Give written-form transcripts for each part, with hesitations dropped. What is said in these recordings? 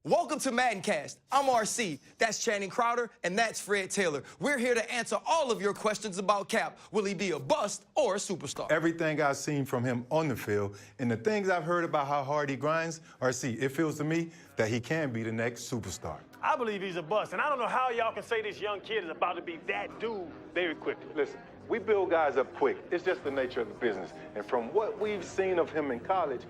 Welcome to Maddencast. I'm RC, that's Channing Crowder, and that's Fred Taylor. We're here to answer all of your questions about Cap. Will he be a bust or a superstar? Everything I've seen from him on the field and the things I've heard about how hard he grinds, RC, it feels to me that he can be the next superstar. I believe he's a bust, and I don't know how y'all can say this young kid is about to be that dude very quickly. Listen, we build guys up quick. It's just the nature of the business. And from what we've seen of him in college,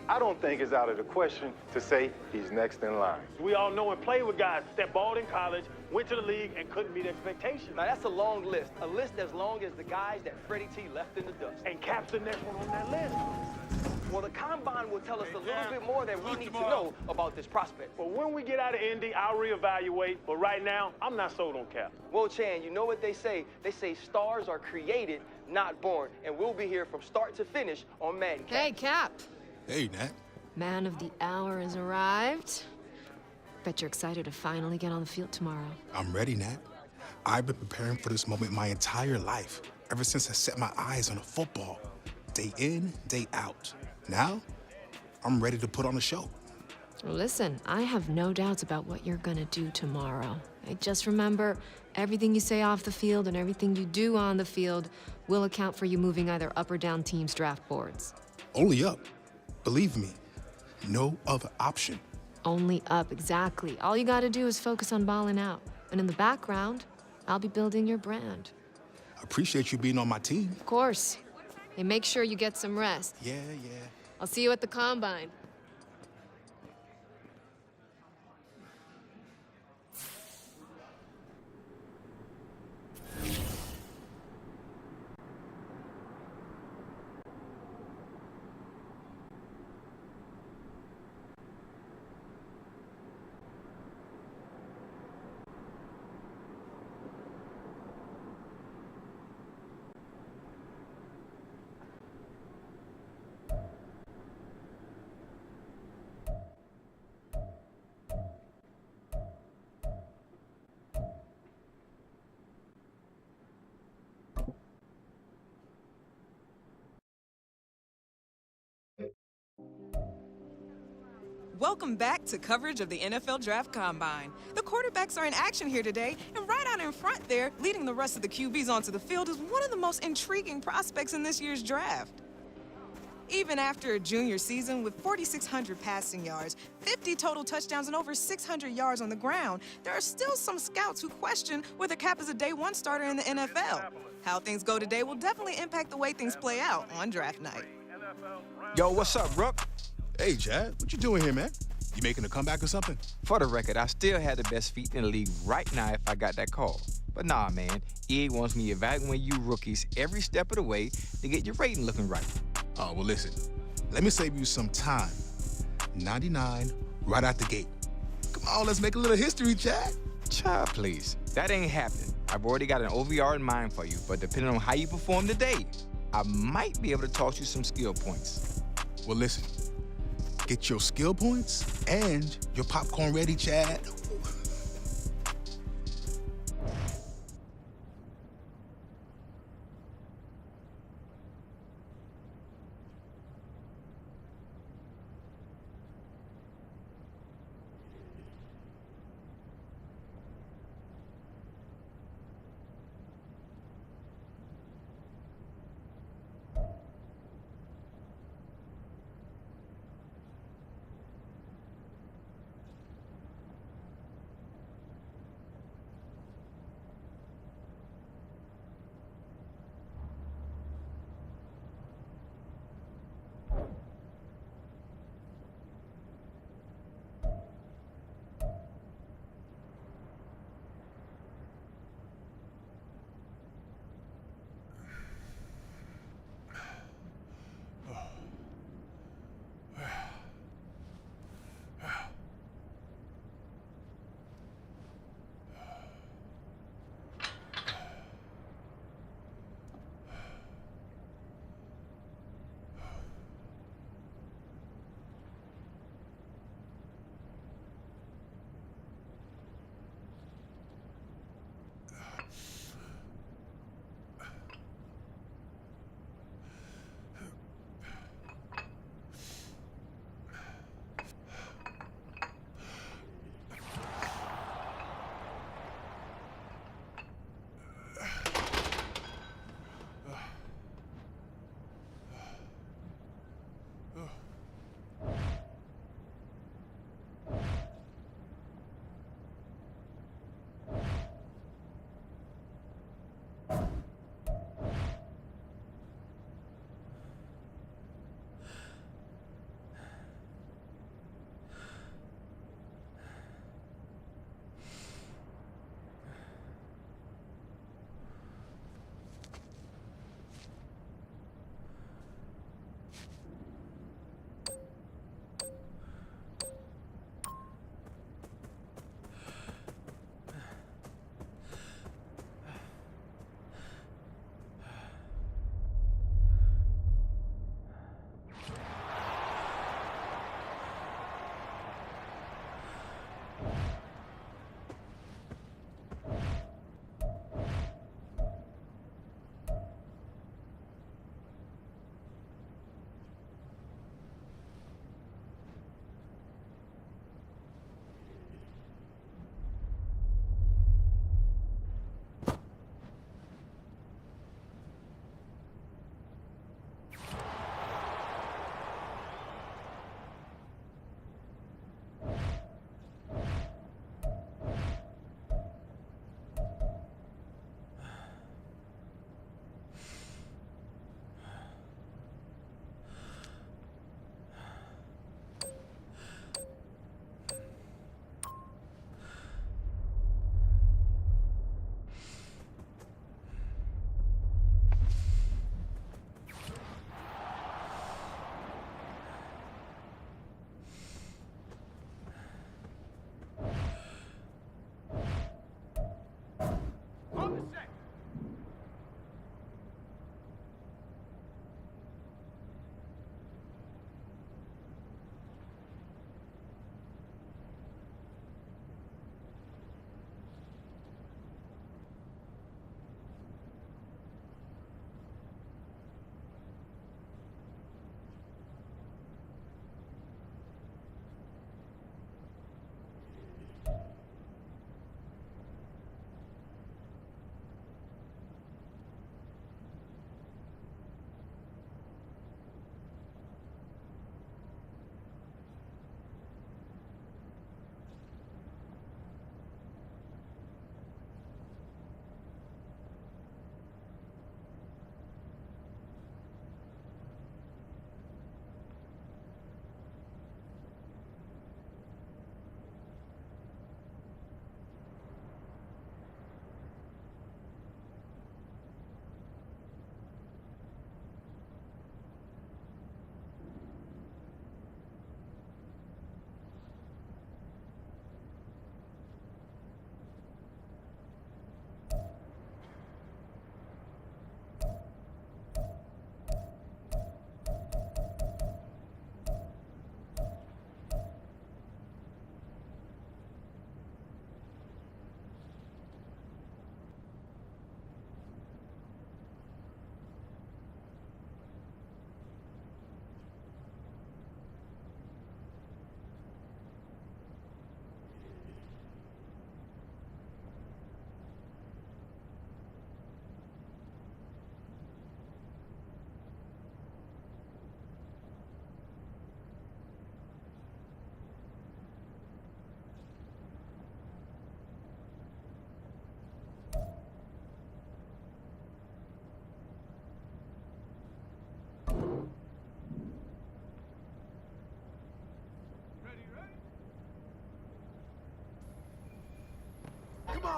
I don't think it's out of the question to say he's next in line. We all know and play with guys that balled in college, went to the league, and couldn't meet expectations. Now, that's a long list. A list as long as the guys that Freddie T left in the dust. And Cap's the next one on that list. Well, the Combine will tell us a little bit more that we need to know about this prospect. But when we get out of Indy, I'll reevaluate. But right now, I'm not sold on Cap. Well, Chan, you know what they say? They say stars are created, not born. And we'll be here from start to finish on Madden. Hey, Cap. Hey, Nat. Man of the hour has arrived. Bet you're excited to finally get on the field tomorrow. I'm ready, Nat. I've been preparing for this moment my entire life, ever since I set my eyes on a football. Day in, day out. Now, I'm ready to put on a show. Listen, I have no doubts about what you're gonna do tomorrow. Just remember, everything you say off the field and everything you do on the field will account for you moving either up or down teams' draft boards. Only up. Believe me, no other option. Only up, exactly. All you gotta do is focus on balling out. And in the background, I'll be building your brand. I appreciate you being on my team. Of course. Hey, make sure you get some rest. Yeah. I'll see you at the Combine. Welcome back to coverage of the NFL Draft Combine. The quarterbacks are in action here today, and right out in front there, leading the rest of the QBs onto the field, is one of the most intriguing prospects in this year's draft. Even after a junior season with 4,600 passing yards, 50 total touchdowns, and over 600 yards on the ground, there are still some scouts who question whether Cap is a day one starter in the NFL. How things go today will definitely impact the way things play out on draft night. Yo, what's up, Rook? Hey, Chad, what you doing here, man? You making a comeback or something? For the record, I still have the best feet in the league right now if I got that call. But nah, man, EA wants me evaluating you rookies every step of the way to get your rating looking right. Oh, well, listen. Let me save you some time. 99 right out the gate. Come on, let's make a little history, Chad. Child, please. That ain't happening. I've already got an OVR in mind for you, but depending on how you perform today, I might be able to toss you some skill points. Well, listen. Get your skill points and your popcorn ready, Chad.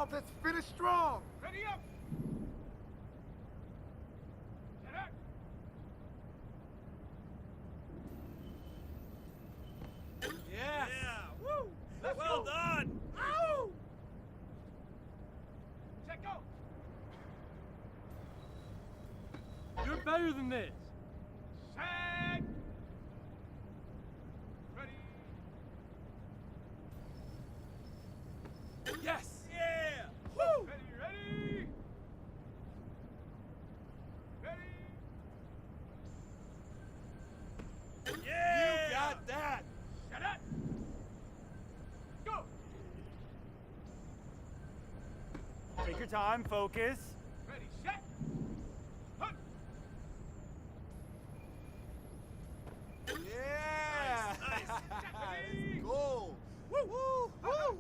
Now let's finish strong. Ready up. Get up. Yes. Yeah, woo! Let's well go. done! Ow! Check go. You're better than this. Set. Ready. Yes. Yeah! Woo! Ready, ready. Ready. Yeah! You got that. Shut up. Go. Take your time, focus. Ready, set. Hunt. Yeah! Nice, nice. Goal! Woo! Woo! Woo!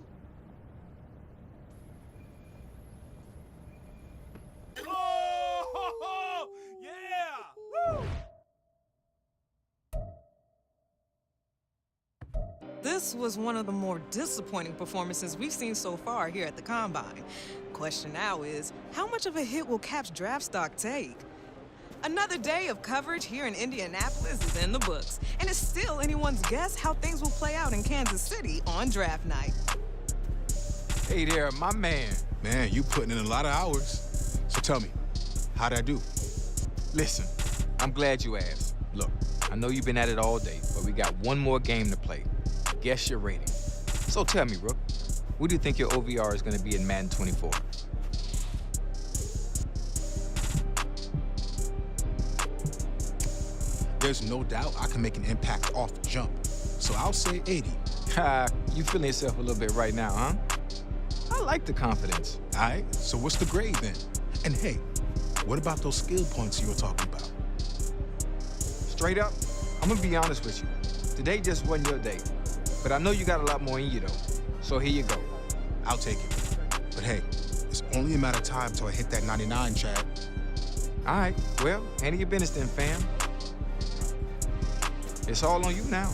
Oh! Yeah! Woo! This was one of the more disappointing performances we've seen so far here at the Combine. Question now is, how much of a hit will Cap's draft stock take? Another day of coverage here in Indianapolis is in the books, and it's still anyone's guess how things will play out in Kansas City on draft night. Hey there, my man. Man, you putting in a lot of hours. So tell me, how'd I do? Listen, I'm glad you asked. Look, I know you've been at it all day, but we got one more game to play. Guess your rating. So tell me, Rook, what do you think your OVR is going to be in Madden 24? There's no doubt I can make an impact off the jump. So I'll say 80. Ha, you feeling yourself a little bit right now, huh? I like the confidence. All right, so what's the grade then? And hey, what about those skill points you were talking about? Straight up, I'm gonna be honest with you. Today just wasn't your day. But I know you got a lot more in you, though. So here you go. I'll take it. But hey, it's only a matter of time till I hit that 99, Chad. All right, well, handle your business then, fam. It's all on you now.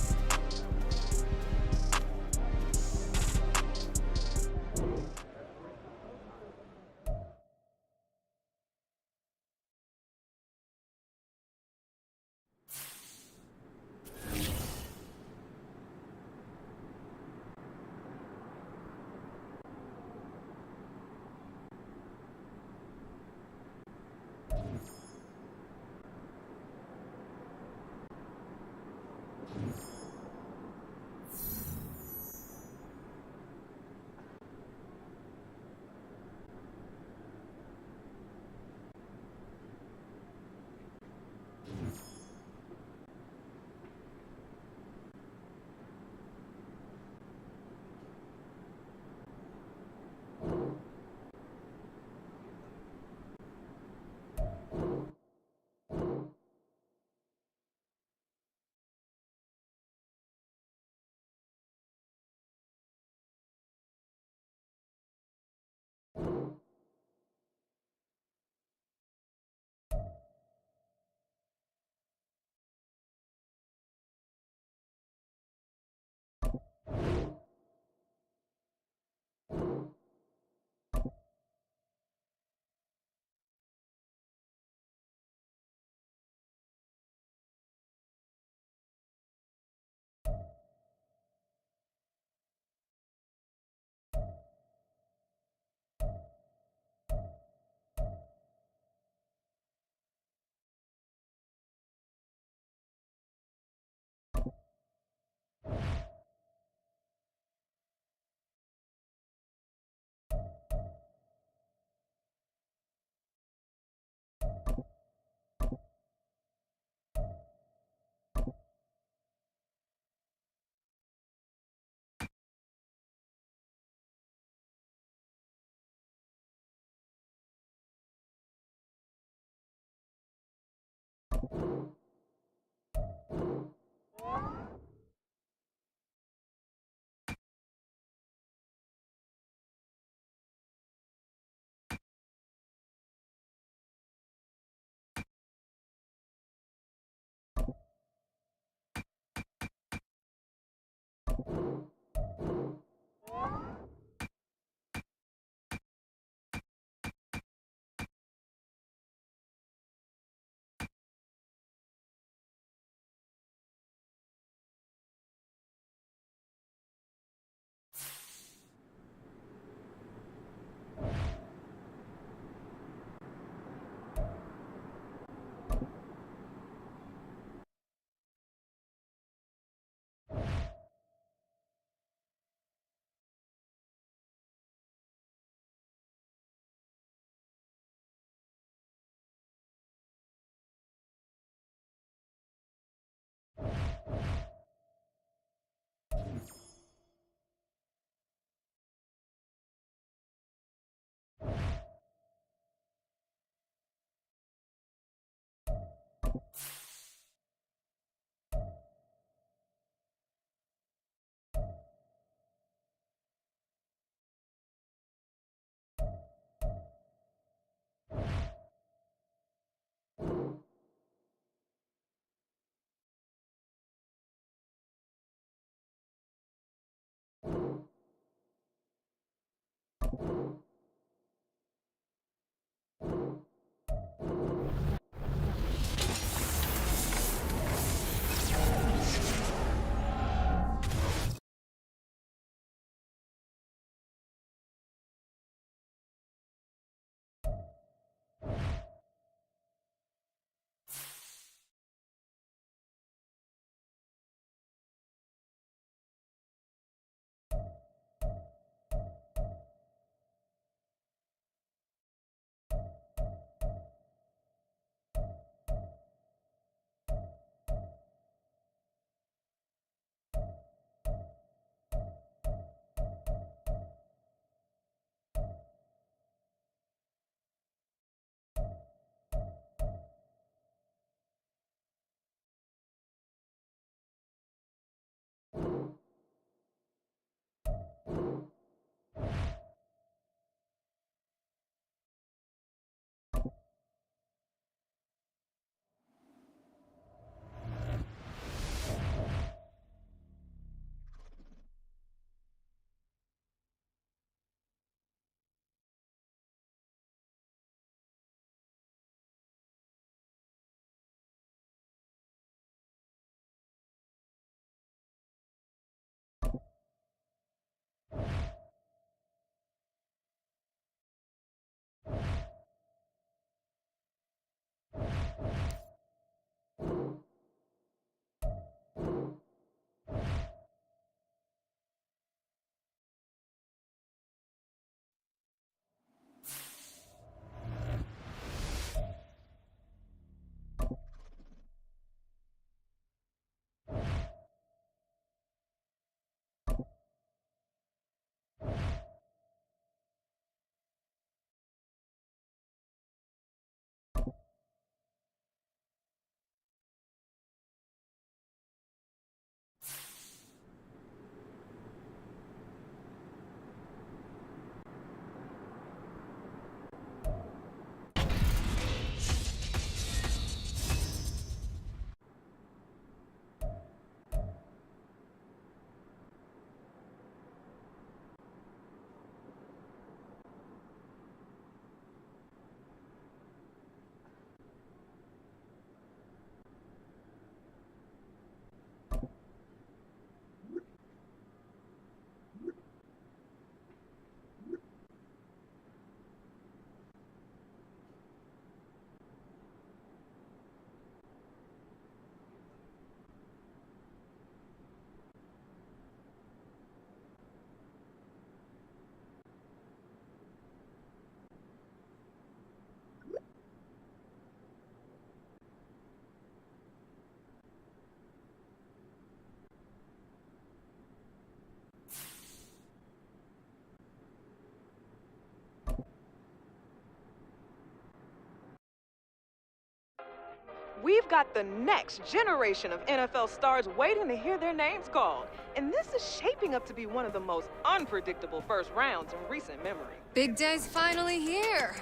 We've got the next generation of NFL stars waiting to hear their names called. And this is shaping up to be one of the most unpredictable first rounds in recent memory. Big day's finally here.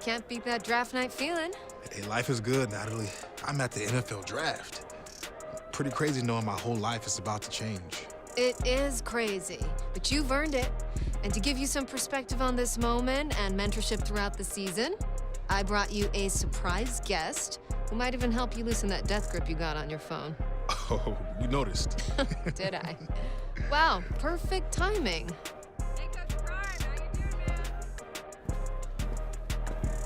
Can't beat that draft night feeling. Hey, life is good, Natalie. I'm at the NFL draft. Pretty crazy knowing my whole life is about to change. It is crazy, but you've earned it. And to give you some perspective on this moment and mentorship throughout the season, I brought you a surprise guest who might even help you loosen that death grip you got on your phone. Oh, you noticed. Did I? Wow, perfect timing. Hey, Coach Prime, how you doing, man?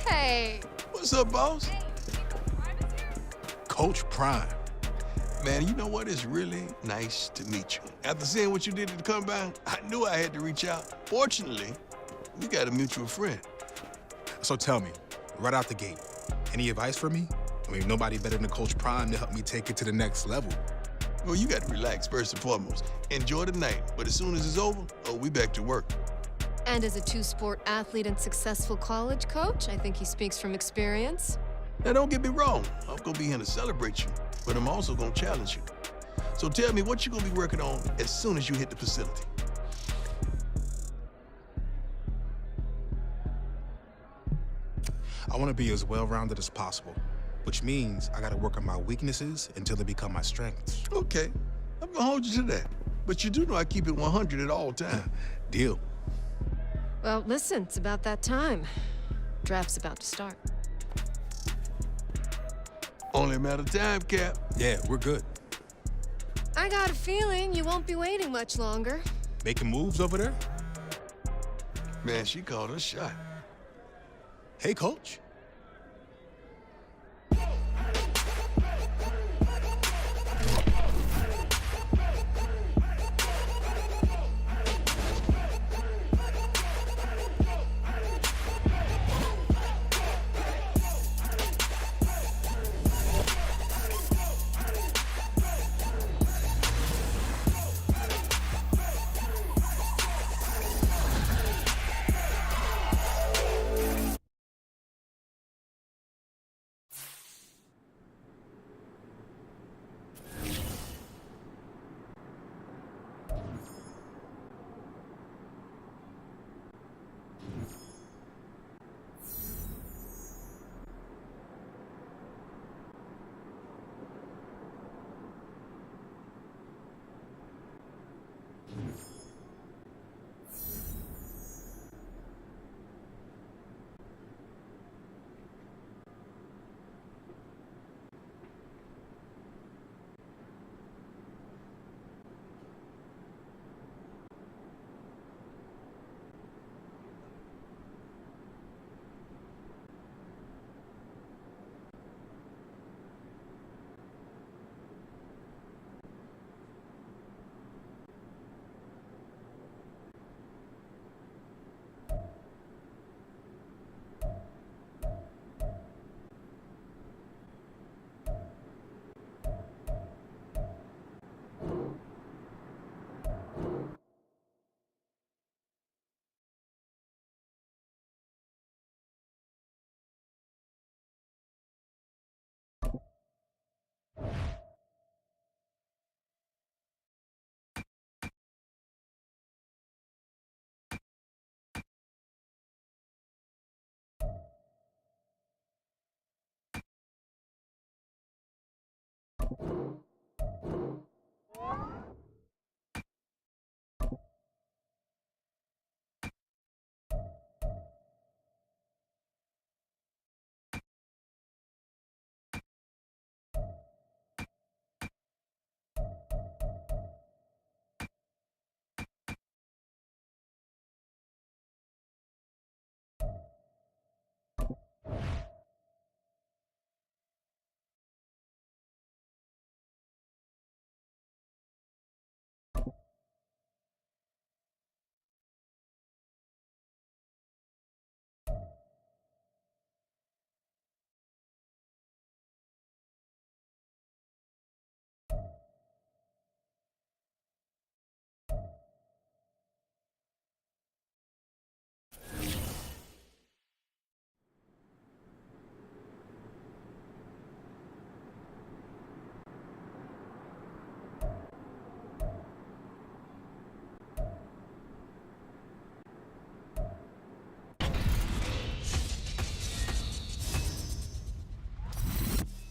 Hey, What's up, boss? Hey, you think Coach Prime is here? Coach Prime. Man, you know what? It's really nice to meet you. After seeing what you did at the combine, I knew I had to reach out. Fortunately, we got a mutual friend. So tell me, right out the gate, any advice for me? I mean, nobody better than Coach Prime to help me take it to the next level. Well, you got to relax first and foremost. Enjoy the night, but as soon as it's over, we back to work. and as a two-sport athlete and successful college coach, I think he speaks from experience. Now, don't get me wrong. I'm going to be here to celebrate you, but I'm also going to challenge you. So tell me what you're going to be working on as soon as you hit the facility. I want to be as well-rounded as possible, which means I got to work on my weaknesses until they become my strengths. Okay, I'm going to hold you to that. But you do know I keep it 100 at all times. Deal. Well, listen, it's about that time. Draft's about to start. Only a matter of time, Cap. Yeah, we're good. I got a feeling you won't be waiting much longer. Making moves over there? Man, she called her shot. Hey, Coach.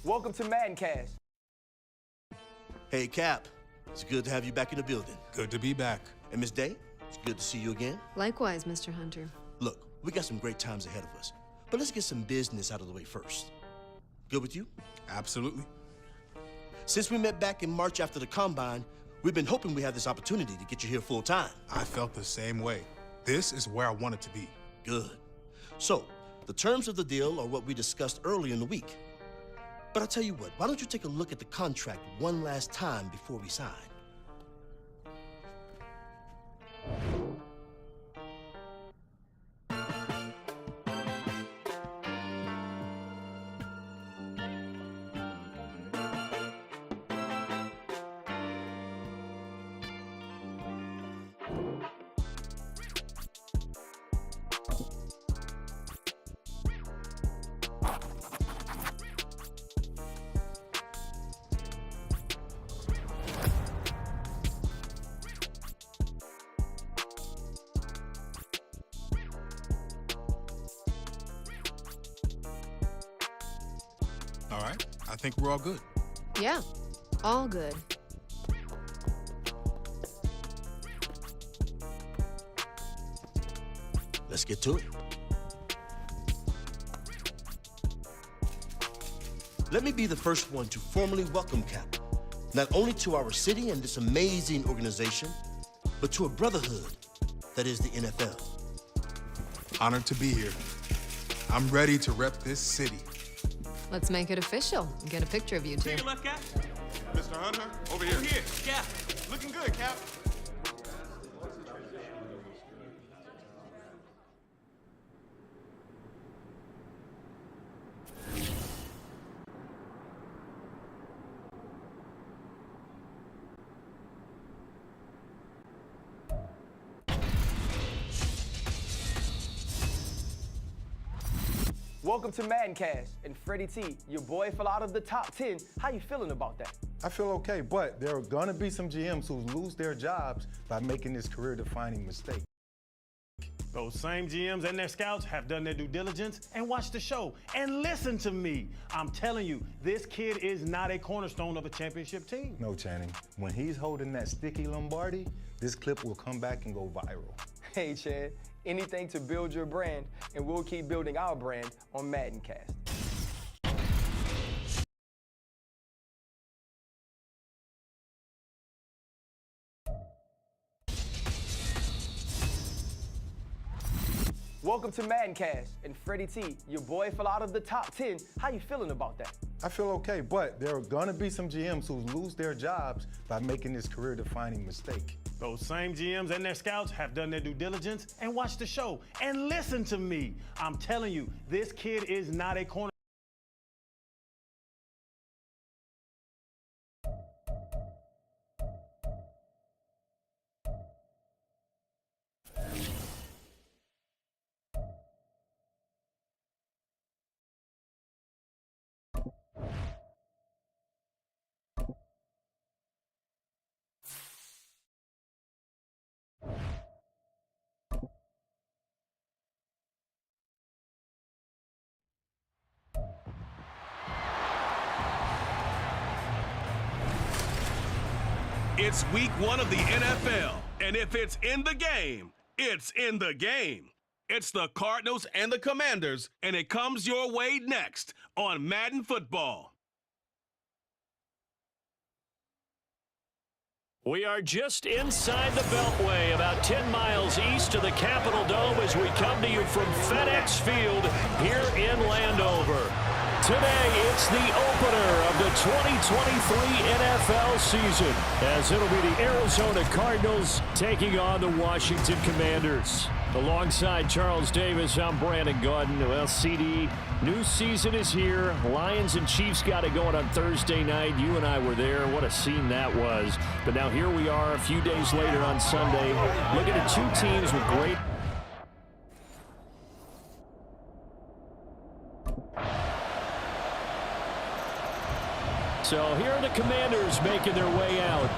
Welcome to Maddencast. Hey, Cap. It's good to have you back in the building. Good to be back. And Miss Day, it's good to see you again. Likewise, Mr. Hunter. Look, we got some great times ahead of us, but let's get some business out of the way first. Good with you? Absolutely. Since we met back in March after the Combine, we've been hoping we have this opportunity to get you here full time. I felt the same way. This is where I wanted to be. Good. So, the terms of the deal are what we discussed earlier in the week. But I'll tell you what, why don't you take a look at the contract one last time before we sign? All right, I think we're all good. Yeah, all good. Let's get to it. Let me be the first one to formally welcome Cap, not only to our city and this amazing organization, but to a brotherhood that is the NFL. Honored to be here. I'm ready to rep this city. Let's make it official and get a picture of you two. Take a left, Cap. Mr. Hunter, over here. Over here, Cap. Looking good, Cap. Welcome to Maddencast. And Freddie T, your boy fell out of the top 10. How you feeling about that? I feel okay, but there are gonna be some GMs who lose their jobs by making this career-defining mistake. Those same GMs and their scouts have done their due diligence and watched the show. And listen to me. I'm telling you, this kid is not a cornerstone of a championship team. No, Channing. When he's holding that sticky Lombardi, this clip will come back and go viral. Hey, Chad, anything to build your brand, and we'll keep building our brand on Maddencast. Welcome to Maddencast. And Freddie T, your boy fell out of the top 10. How you feeling about that? I feel okay, but there are gonna be some GMs who lose their jobs by making this career-defining mistake. Those same GMs and their scouts have done their due diligence and watched the show. And listen to me. I'm telling you, this kid is not a corner. It's week 1 of the NFL, and if it's in the game, it's in the game. It's the Cardinals and the Commanders, and it comes your way next on Madden Football. We are just inside the Beltway, about 10 miles east of the Capitol Dome as we come to you from FedEx Field here in Landover. Today, it's the opener of the 2023 NFL season, as it'll be the Arizona Cardinals taking on the Washington Commanders. Alongside Charles Davis, I'm Brandon Gaudin. Well, CD, new season is here. Lions and Chiefs got it going on Thursday night. You and I were there. What a scene that was. But now here we are a few days later on Sunday, looking at two teams with great... So here are the Commanders making their way out.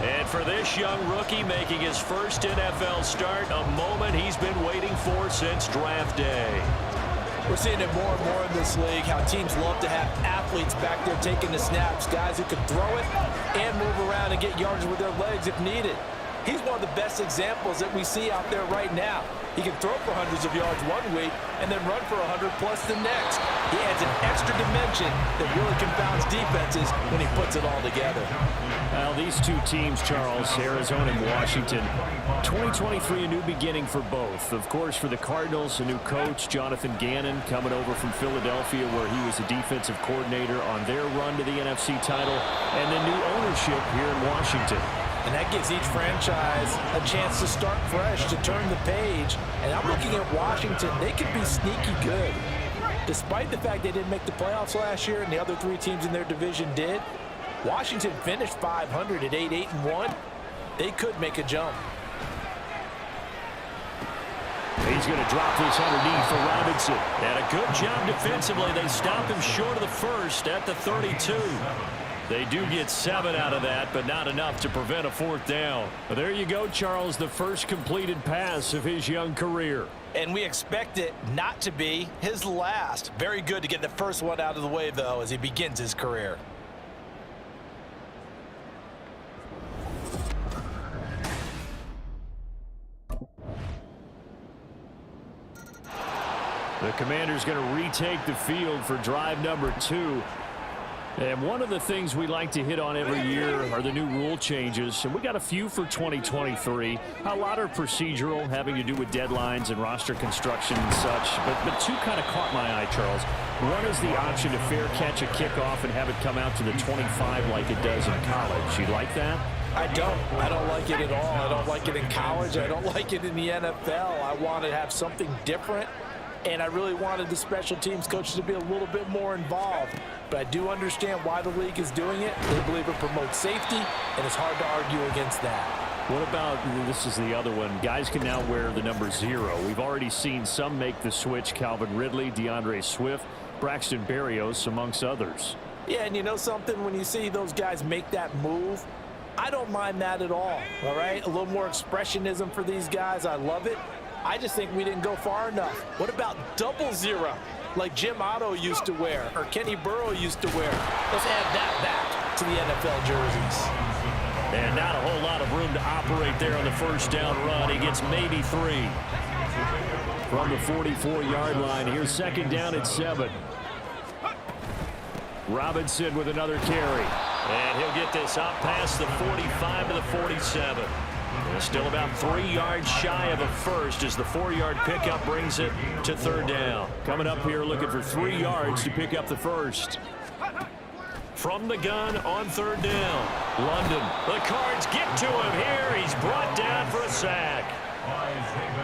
And for this young rookie making his first NFL start, a moment he's been waiting for since draft day. We're seeing it more and more in this league, how teams love to have athletes back there taking the snaps, guys who can throw it and move around and get yards with their legs if needed. He's one of the best examples that we see out there right now. He can throw for hundreds of yards one week and then run for 100+ the next. He adds an extra dimension that really confounds defenses when he puts it all together. Well, these two teams, Charles, Arizona and Washington, 2023, a new beginning for both. Of course, for the Cardinals, a new coach, Jonathan Gannon, coming over from Philadelphia, where he was a defensive coordinator on their run to the NFC title, and then new ownership here in Washington. And that gives each franchise a chance to start fresh, to turn the page. And I'm looking at Washington. They could be sneaky good. Despite the fact they didn't make the playoffs last year and the other three teams in their division did, Washington finished 500 at 8-1. They could make a jump. He's going to drop this underneath for Robinson. And a good job defensively. They stop him short of the first at the 32. They do get 7 out of that, but not enough to prevent a fourth down. But there you go, Charles, the first completed pass of his young career. And we expect it not to be his last. Very good to get the first one out of the way, though, as he begins his career. The Commanders going to retake the field for drive number 2. And one of the things we like to hit on every year are the new rule changes. And we got a few for 2023. A lot are procedural, having to do with deadlines and roster construction and such. But two kind of caught my eye, Charles. One is the option to fair catch a kickoff and have it come out to the 25 like it does in college. You like that? I don't like it at all. I don't like it in college. I don't like it in the NFL. I want to have something different. And I really wanted the special teams coaches to be a little bit more involved. But I do understand why the league is doing it. They believe it promotes safety, and it's hard to argue against that. What about, this is the other one, guys can now wear the number 0. We've already seen some make the switch, Calvin Ridley, DeAndre Swift, Braxton Berrios, amongst others. Yeah, and you know something? When you see those guys make that move, I don't mind that at all right? A little more expressionism for these guys. I love it. I just think we didn't go far enough. What about 00, like Jim Otto used to wear or Kenny Burrow used to wear? Let's add that back to the NFL jerseys. And not a whole lot of room to operate there on the first down run. He gets maybe 3. From the 44-yard line, here's second down at 7. Robinson with another carry. And he'll get this up past the 45 to the 47. Still about 3 yards shy of a first as the 4-yard pickup brings it to third down. Coming up here looking for 3 yards to pick up the first. From the gun on third down. London. The Cards get to him here. He's brought down for a sack.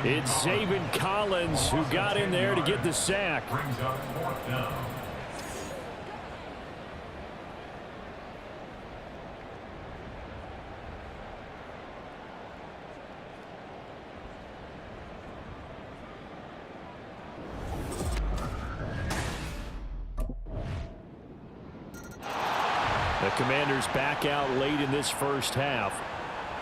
It's Zaven Collins who got in there to get the sack. The Commanders back out late in this first half.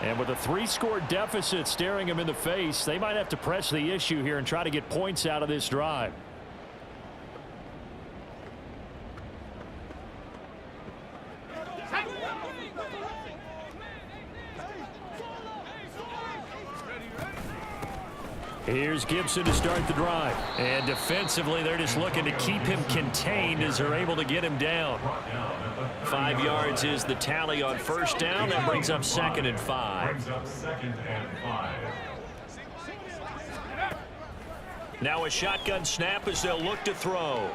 And with a 3-score deficit staring them in the face, they might have to press the issue here and try to get points out of this drive. Here's Gibson to start the drive. And defensively, they're just looking to keep him contained as they're able to get him down. 5 yards is the tally on first down. That brings up 2nd and 5. Now a shotgun snap as they'll look to throw.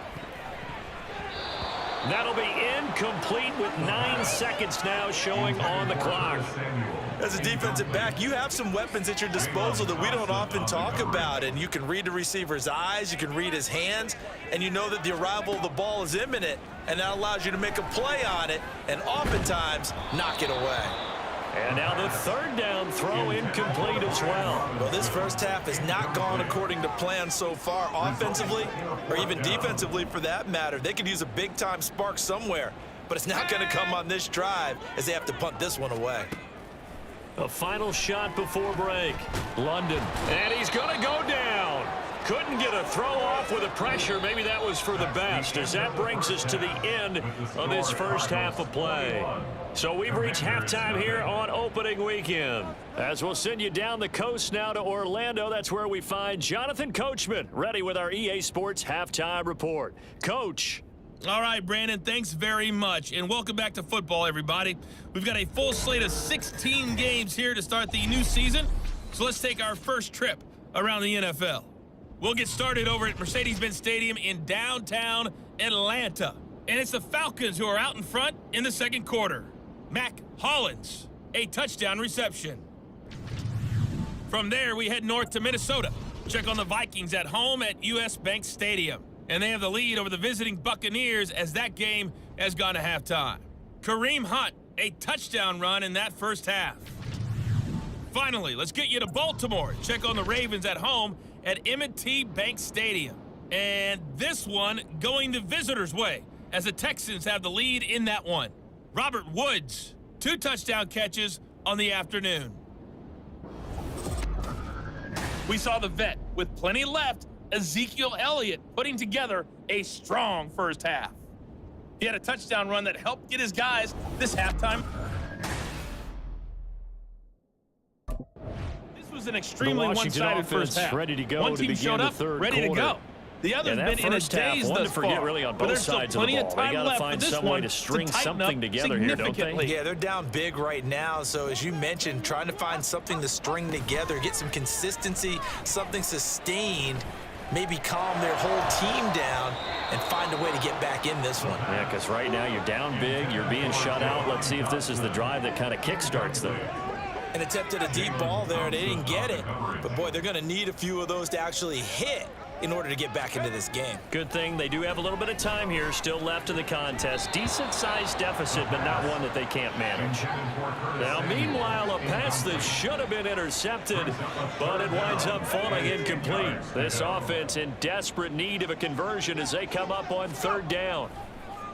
That'll be incomplete with 9 seconds now showing on the clock. As a defensive back, you have some weapons at your disposal that we don't often talk about, and you can read the receiver's eyes, you can read his hands, and you know that the arrival of the ball is imminent, and that allows you to make a play on it and oftentimes knock it away. And now the 3rd down throw incomplete as well. Well, this first half has not gone according to plan so far offensively or even defensively for that matter. They could use a big-time spark somewhere, but it's not going to come on this drive as they have to punt this one away. A final shot before break. London, and he's going to go down. Couldn't get a throw off with the pressure. Maybe that was for the best, as that brings us to the end of this first half of play. So we've reached halftime here on opening weekend. As we'll send you down the coast now to Orlando, that's where we find Jonathan Coachman, ready with our EA Sports Halftime Report. Coach. All right, Brandon, thanks very much. And welcome back to football, everybody. We've got a full slate of 16 games here to start the new season. So let's take our first trip around the NFL. We'll get started over at Mercedes-Benz Stadium in downtown Atlanta. And it's the Falcons who are out in front in the second quarter. Mac Hollins, a touchdown reception. From there, we head north to Minnesota. Check on the Vikings at home at US Bank Stadium. And they have the lead over the visiting Buccaneers as that game has gone to halftime. Kareem Hunt, a touchdown run in that first half. Finally, let's get you to Baltimore. Check on the Ravens at home at M&T Bank Stadium. And this one going the visitors' way as the Texans have the lead in that one. Robert Woods, 2 touchdown catches on the afternoon. We saw the vet with plenty left, Ezekiel Elliott, putting together a strong first half. He had a touchdown run that helped get his guys this halftime. This was an extremely one-sided first half. Ready to go. One team showed up, ready to go. The other's been in a daze thus far. Really on but both there's still sides of the plenty ball. of time They gotta left find for this some one way to string something together here, don't they? Yeah, they're down big right now. So as you mentioned, trying to find something to string together, get some consistency, something sustained, maybe calm their whole team down and find a way to get back in this one. Yeah, because right now you're down big, you're being shut out. Let's see if this is the drive that kind of kickstarts them. And attempted a deep ball there, and they didn't get it. But, boy, they're going to need a few of those to actually hit in order to get back into this game. Good thing they do have a little bit of time here still left in the contest. Decent-sized deficit, but not one that they can't manage. Now, meanwhile, a pass that should have been intercepted, but it winds up falling incomplete. This offense in desperate need of a conversion as they come up on 3rd down.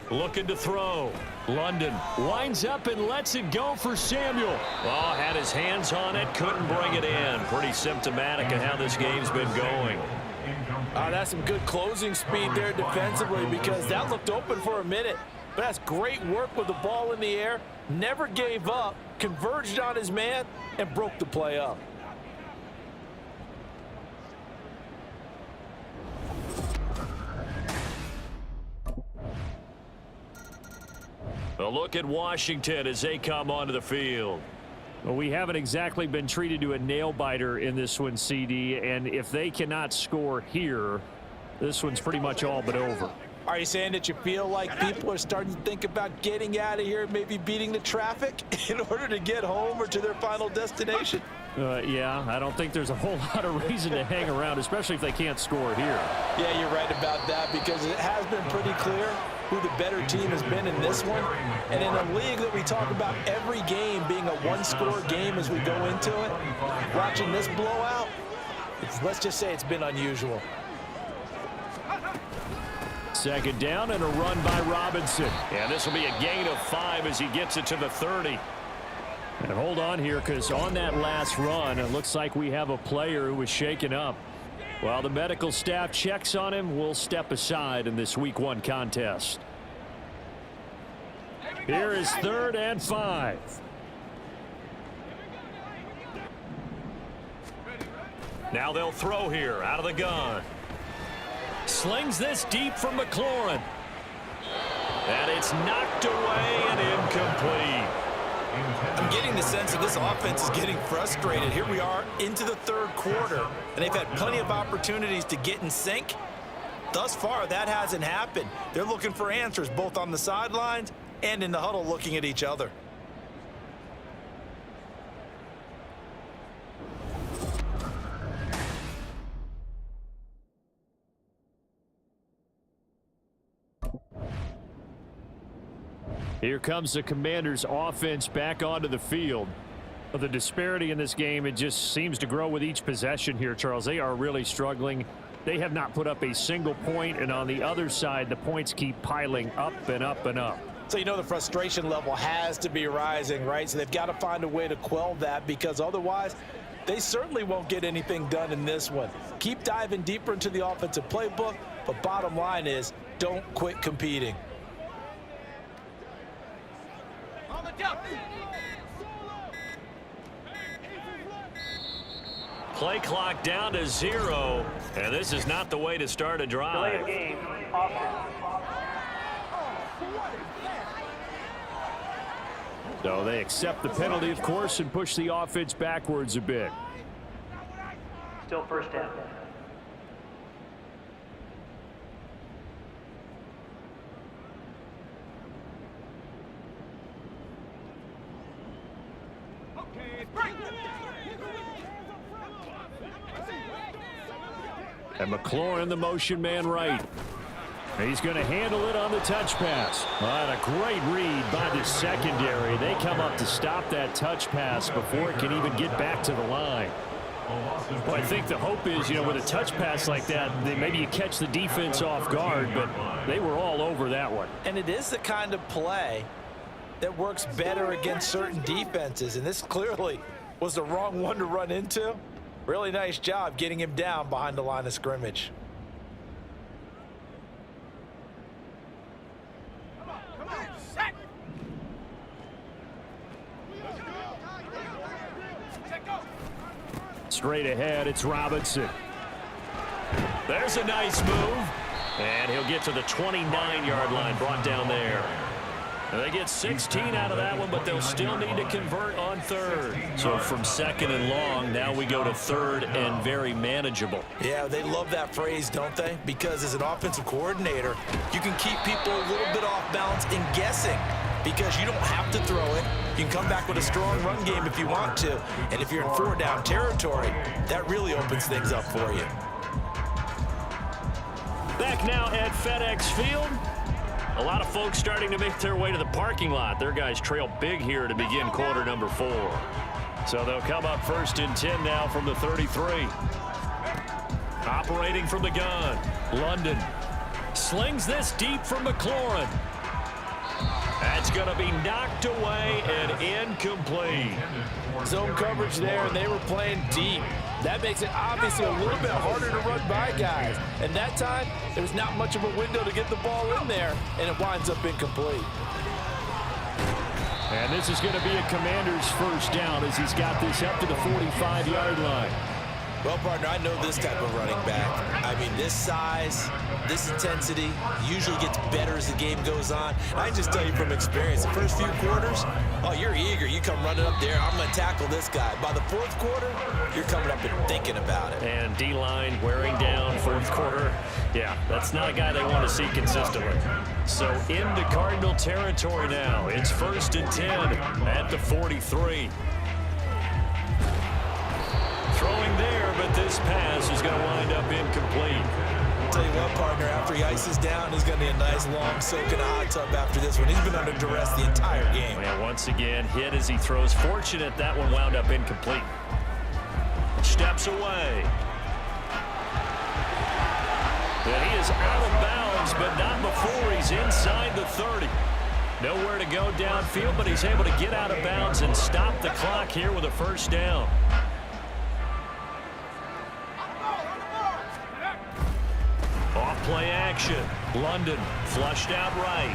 Looking to throw. London winds up and lets it go for Samuel. Oh, had his hands on it, couldn't bring it in. Pretty symptomatic of how this game's been going. That's some good closing speed there defensively because that looked open for a minute. But that's great work with the ball in the air. Never gave up, converged on his man, and broke the play up. A look at Washington as they come onto the field. Well, we haven't exactly been treated to a nail-biter in this one, CD, and if they cannot score here, this one's pretty much all but over. Are you saying that you feel like people are starting to think about getting out of here, maybe beating the traffic in order to get home or to their final destination? Yeah, I don't think there's a whole lot of reason to hang around, especially if they can't score here. Yeah, you're right about that because it has been pretty clear who the better team has been in this one. And in a league that we talk about every game being a one-score game as we go into it, watching this blowout, let's just say it's been unusual. 2nd down and a run by Robinson. And this will be a gain of 5 as he gets it to the 30. And hold on here because on that last run, it looks like we have a player who was shaken up. While the medical staff checks on him, we'll step aside in this Week 1 contest. Here is 3rd and 5. Now they'll throw here out of the gun. Slings this deep for McLaurin. And it's knocked away and incomplete. I'm getting the sense that this offense is getting frustrated. Here we are into the third quarter, and they've had plenty of opportunities to get in sync. Thus far, that hasn't happened. They're looking for answers both on the sidelines and in the huddle looking at each other. Here comes the Commanders' offense back onto the field. The disparity in this game, it just seems to grow with each possession here, Charles. They are really struggling. They have not put up a single point, and on the other side, the points keep piling up and up and up. So you know the frustration level has to be rising, right? So they've got to find a way to quell that, because otherwise they certainly won't get anything done in this one. Keep diving deeper into the offensive playbook, but bottom line is don't quit competing. Play clock down to 0, and this is not the way to start a drive. So they accept the penalty, of course, and push the offense backwards a bit. Still first down. And McLaurin, the motion man right. He's going to handle it on the touch pass. And a great read by the secondary. They come up to stop that touch pass before it can even get back to the line. Well, I think the hope is, you know, with a touch pass like that, maybe you catch the defense off guard, but they were all over that one. And it is the kind of play that works better against certain defenses, and this clearly was the wrong one to run into. Really nice job getting him down behind the line of scrimmage. Straight ahead, it's Robinson. There's a nice move. And he'll get to the 29-yard line, brought down there. And they get 16 out of that one, but they'll still need to convert on third. So from second and long, now we go to third and very manageable. Yeah, they love that phrase, don't they? Because as an offensive coordinator, you can keep people a little bit off balance and guessing, because you don't have to throw it. You can come back with a strong run game if you want to. And if you're in 4-down territory, that really opens things up for you. Back now at FedEx Field. A lot of folks starting to make their way to the parking lot. Their guys trail big here to begin quarter number 4. So they'll come up first and 10 now from the 33. Operating from the gun, London slings this deep for McLaurin. That's going to be knocked away and incomplete. Zone coverage there, and they were playing deep. That makes it obviously a little bit harder to run by guys. And that time, there's not much of a window to get the ball in there, and it winds up incomplete. And this is going to be a Commander's first down as he's got this up to the 45-yard line. Well, partner, I know this type of running back. I mean, this size, this intensity usually gets better as the game goes on. I can just tell you from experience, the first few quarters, oh, you're eager. You come running up there, I'm going to tackle this guy. By the fourth quarter, you're coming up and thinking about it. And D-line wearing down fourth quarter. Yeah, that's not a guy they want to see consistently. So into Cardinal territory now. It's first and 10 at the 43. Throwing there, but this pass is going to wind up incomplete. I'll tell you what, partner, after he ices down, he's going to need a nice long soak in a hot tub after this one. He's been under duress the entire game. And once again, hit as he throws. Fortunate that one wound up incomplete. Steps away. And he is out of bounds, but not before he's inside the 30. Nowhere to go downfield, but he's able to get out of bounds and stop the clock here with a first down. Off-play action. London flushed out right.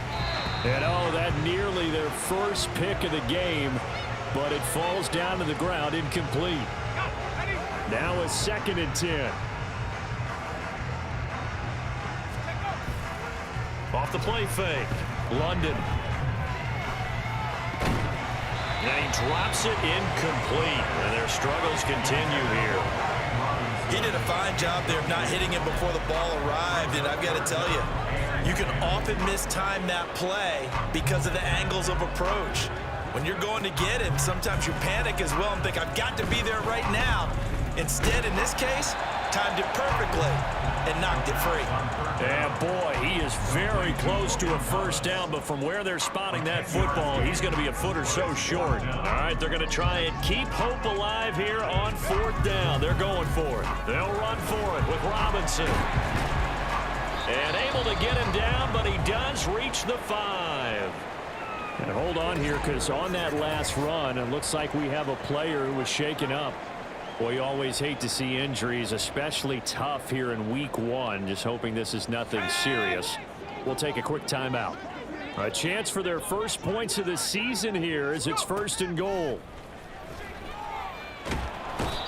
And oh, that nearly their first pick of the game, but it falls down to the ground incomplete. Now a 2nd and 10. Off the play fake. London. And he drops it incomplete. And their struggles continue here. He did a fine job there of not hitting him before the ball arrived. And I've got to tell you, you can often mistime that play because of the angles of approach. When you're going to get him, sometimes you panic as well and think, I've got to be there right now. Instead, in this case, timed it perfectly and knocked it free. And boy, he is very close to a first down, but from where they're spotting that football, he's going to be a foot or so short. All right, they're going to try and keep hope alive here on 4th down. They're going for it. They'll run for it with Robinson. And able to get him down, but he does reach the 5. And hold on here, because on that last run, it looks like we have a player who was shaken up. Boy, you always hate to see injuries, especially tough here in week 1. Just hoping this is nothing serious. We'll take a quick timeout. A chance for their first points of the season here as it's 1st and goal.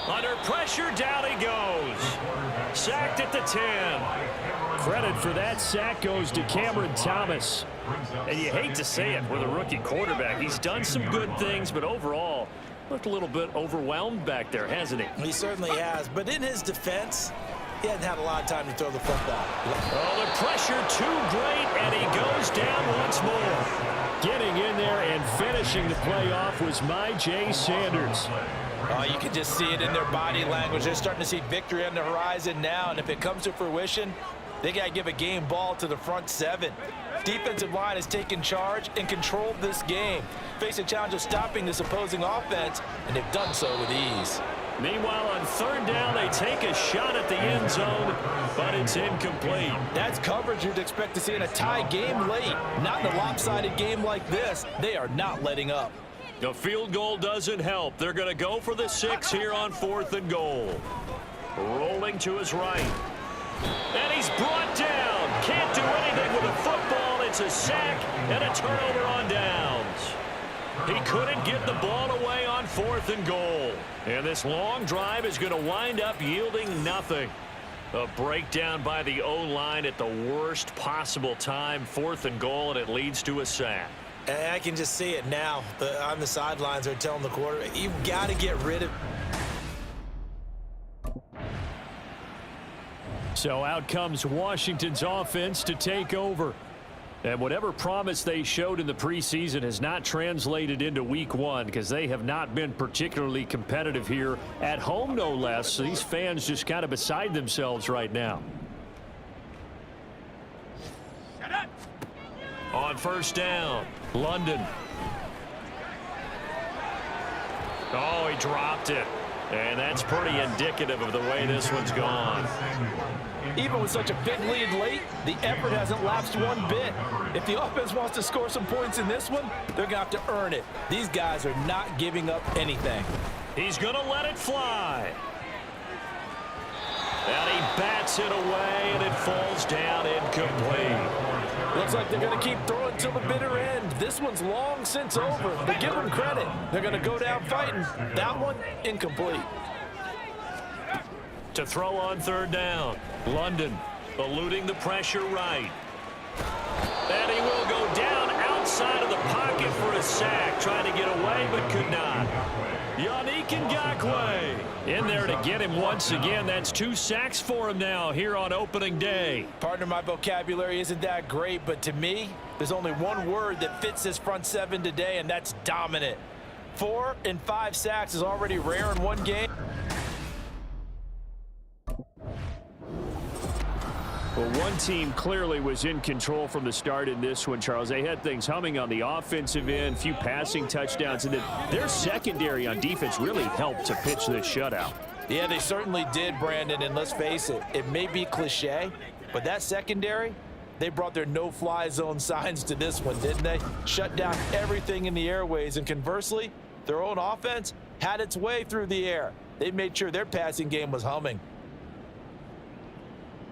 Under pressure, down he goes. Sacked at the 10. Credit for that sack goes to Cameron Thomas. And you hate to say it with a rookie quarterback. He's done some good things, but overall, looked a little bit overwhelmed back there, hasn't he? He certainly has. But in his defense, he hasn't had a lot of time to throw the football. Oh, the pressure too great, and he goes down once more. Getting in there and finishing the play off was J. Sanders. You can just see it in their body language. They're starting to see victory on the horizon now, and if it comes to fruition, they got to give a game ball to the front 7. Defensive line has taken charge and controlled this game. Face a challenge of stopping this opposing offense, and they've done so with ease. Meanwhile, on 3rd down, they take a shot at the end zone, but it's incomplete. That's coverage you'd expect to see in a tie game late. Not in a lopsided game like this. They are not letting up. The field goal doesn't help. They're going to go for the 6 here on 4th and goal. Rolling to his right. And he's brought down. Can't do anything with the football. It's a sack and a turnover on downs. He couldn't get the ball away on 4th and goal. And this long drive is going to wind up yielding nothing. A breakdown by the O-line at the worst possible time. 4th and goal, and it leads to a sack. And I can just see it now. On the sidelines, they're telling the quarterback, you've got to get rid of. So out comes Washington's offense to take over. And whatever promise they showed in the preseason has not translated into week 1 because they have not been particularly competitive here at home, no less. So these fans just kind of beside themselves right now. On 1st down, London. Oh, he dropped it. And that's pretty indicative of the way this one's gone. Even with such a big lead late, the effort hasn't lapsed one bit. If the offense wants to score some points in this one, they're going to have to earn it. These guys are not giving up anything. He's going to let it fly. And he bats it away, and it falls down incomplete. Looks like they're going to keep throwing till the bitter end. This one's long since over, but give them credit. They're going to go down fighting. That one, incomplete. To throw on 3rd down, London eluding the pressure right. And he will go down outside of the pocket for a sack, trying to get away but could not. Yannick Ngakoue in there to get him once again. That's 2 sacks for him now here on opening day. Partner, my vocabulary isn't that great, but to me, there's only one word that fits this front 7 today, and that's dominant. 4 and 5 sacks is already rare in one game. Well, one team clearly was in control from the start in this one, Charles. They had things humming on the offensive end, a few passing touchdowns, and then their secondary on defense really helped to pitch this shutout. Yeah, they certainly did, Brandon, and let's face it, it may be cliche, but that secondary, they brought their no-fly zone signs to this one, didn't they? Shut down everything in the airways, and conversely, their own offense had its way through the air. They made sure their passing game was humming.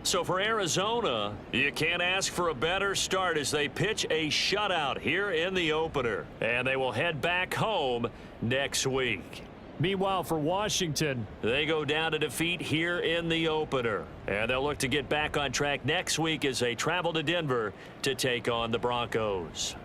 So for Arizona, you can't ask for a better start as they pitch a shutout here in the opener. And they will head back home next week. Meanwhile, for Washington, they go down to defeat here in the opener. And they'll look to get back on track next week as they travel to Denver to take on the Broncos.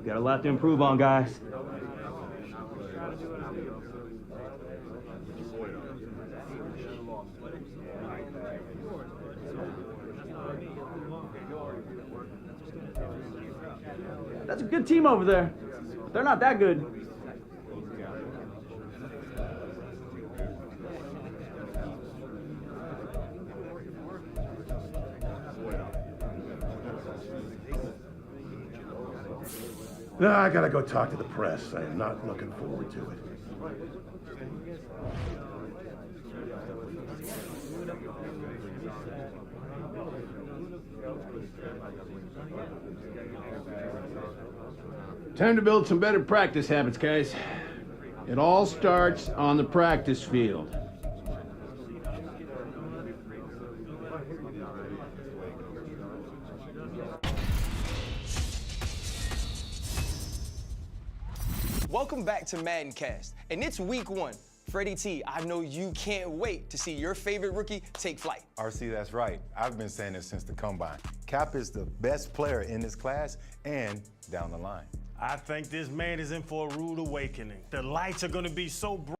Got a lot to improve on, guys. That's a good team over there. They're not that good. No, I gotta go talk to the press. I am not looking forward to it. Time to build some better practice habits, guys. It all starts on the practice field. Welcome back to MaddenCast, and it's week 1. Freddie T, I know you can't wait to see your favorite rookie take flight. RC, that's right. I've been saying this since the combine. Cap is the best player in this class and down the line. I think this man is in for a rude awakening. The lights are going to be so bright.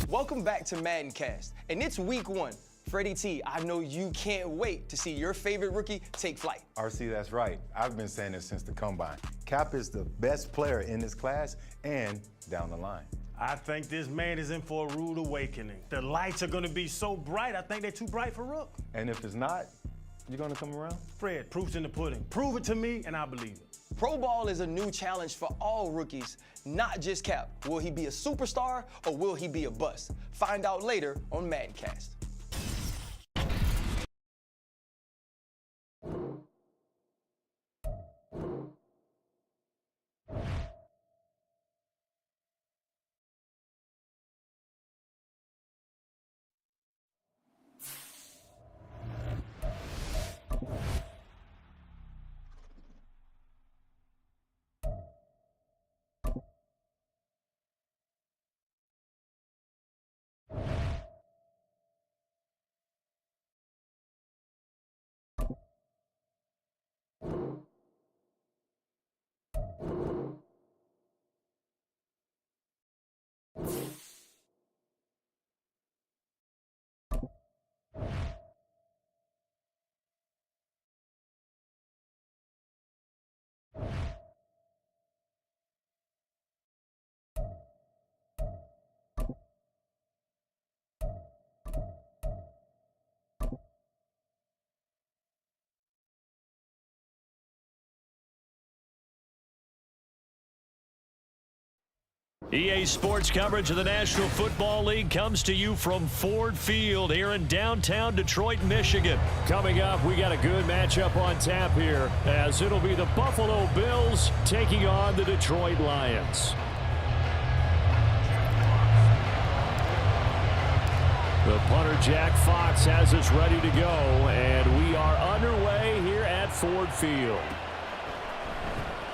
Welcome back to MaddenCast, and it's week 1. Freddie T, I know you can't wait to see your favorite rookie take flight. RC, that's right. I've been saying this since the combine. Cap is the best player in this class and down the line. I think this man is in for a rude awakening. The lights are going to be so bright, I think they're too bright for Rook. And if it's not, you're going to come around? Fred, proof's in the pudding. Prove it to me, and I'll believe it. Pro Ball is a new challenge for all rookies, not just Cap. Will he be a superstar or will he be a bust? Find out later on MaddenCast. EA Sports coverage of the National Football League comes to you from Ford Field here in downtown Detroit, Michigan. Coming up, we got a good matchup on tap here, as it'll be the Buffalo Bills taking on the Detroit Lions. The punter, Jack Fox, has us ready to go, and we are underway here at Ford Field.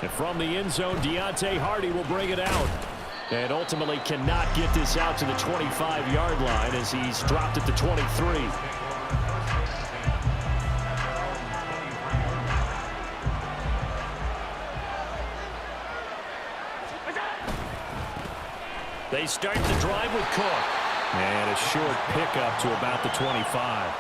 And from the end zone, Deontay Hardy will bring it out. And ultimately cannot get this out to the 25-yard line as he's dropped at the 23. They start the drive with Cook. And a short pickup to about the 25.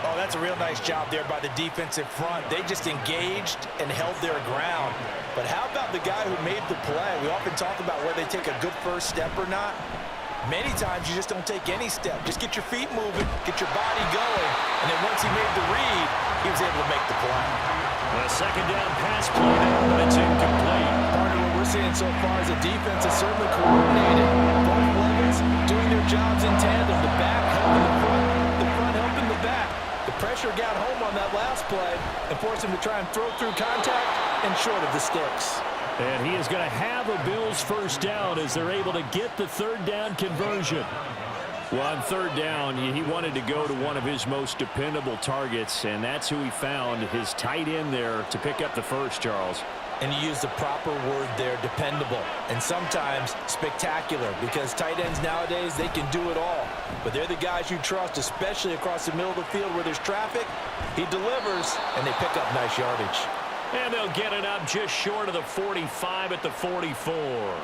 Oh, that's a real nice job there by the defensive front. They just engaged and held their ground. But how about the guy who made the play? We often talk about whether they take a good first step or not. Many times you just don't take any step. Just get your feet moving, get your body going, and then once he made the read, he was able to make the play. A second down pass play there, but it's incomplete. Part of what we're seeing so far is the defense is certainly coordinated. Both levels doing their jobs in tandem. The back helping the front helping the back. The pressure got home on that last play and forced him to try and throw through contact and short of the sticks. And he is going to have a Bills first down as they're able to get the third down conversion. Well, on third down, he wanted to go to one of his most dependable targets, and that's who he found, his tight end there, to pick up the first, Charles. And you use the proper word there, dependable, and sometimes spectacular, because tight ends nowadays, they can do it all. But they're the guys you trust, especially across the middle of the field where there's traffic. He delivers, and they pick up nice yardage. And they'll get it up just short of the 45 at the 44.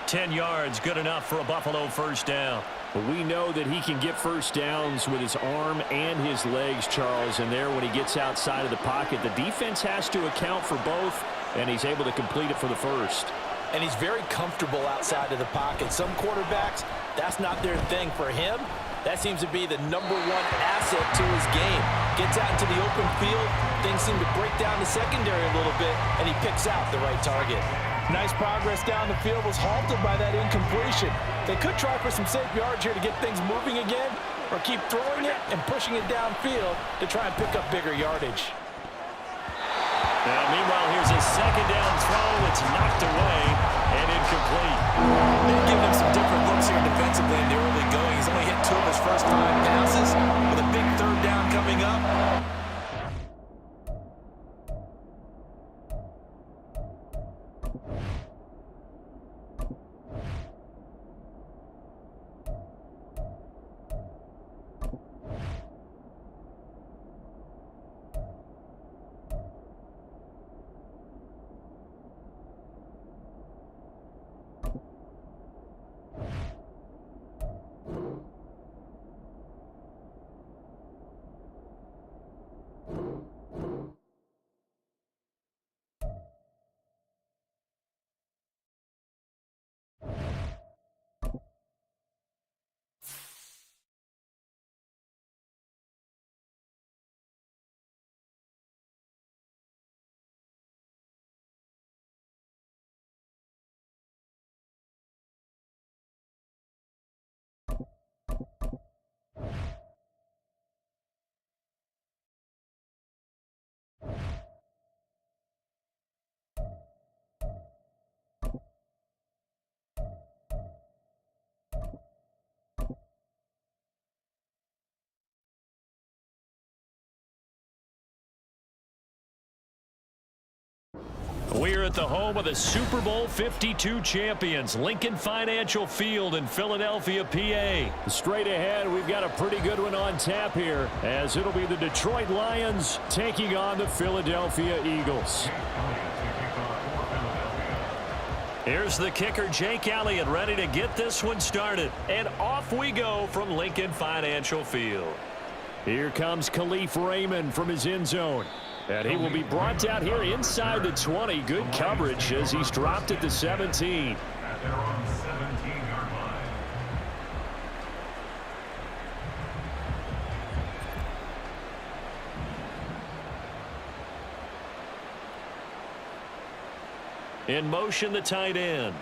10 yards, good enough for a Buffalo first down. But we know that he can get first downs with his arm and his legs, Charles. And there, when he gets outside of the pocket, the defense has to account for both, and he's able to complete it for the first. And he's very comfortable outside of the pocket. Some quarterbacks, that's not their thing. For him, that seems to be the #1 asset to his game. Gets out into the open field, things seem to break down the secondary a little bit, and he picks out the right target. Nice progress down the field, was halted by that incompletion. They could try for some safe yards here to get things moving again, or keep throwing it and pushing it downfield to try and pick up bigger yardage. Now, meanwhile, here's a second down throw that's knocked away and incomplete. They're giving him some different looks here defensively in the early going. He's only hit 2 of his first 5 passes with a big third down coming up. We're at the home of the Super Bowl 52 champions, Lincoln Financial Field in Philadelphia, PA. Straight ahead, we've got a pretty good one on tap here, as it'll be the Detroit Lions taking on the Philadelphia Eagles. Here's the kicker, Jake Elliott, ready to get this one started. And off we go from Lincoln Financial Field. Here comes Khalif Raymond from his end zone. And he will be brought down here inside the 20. Good coverage as he's dropped at the 17. In motion, the tight end.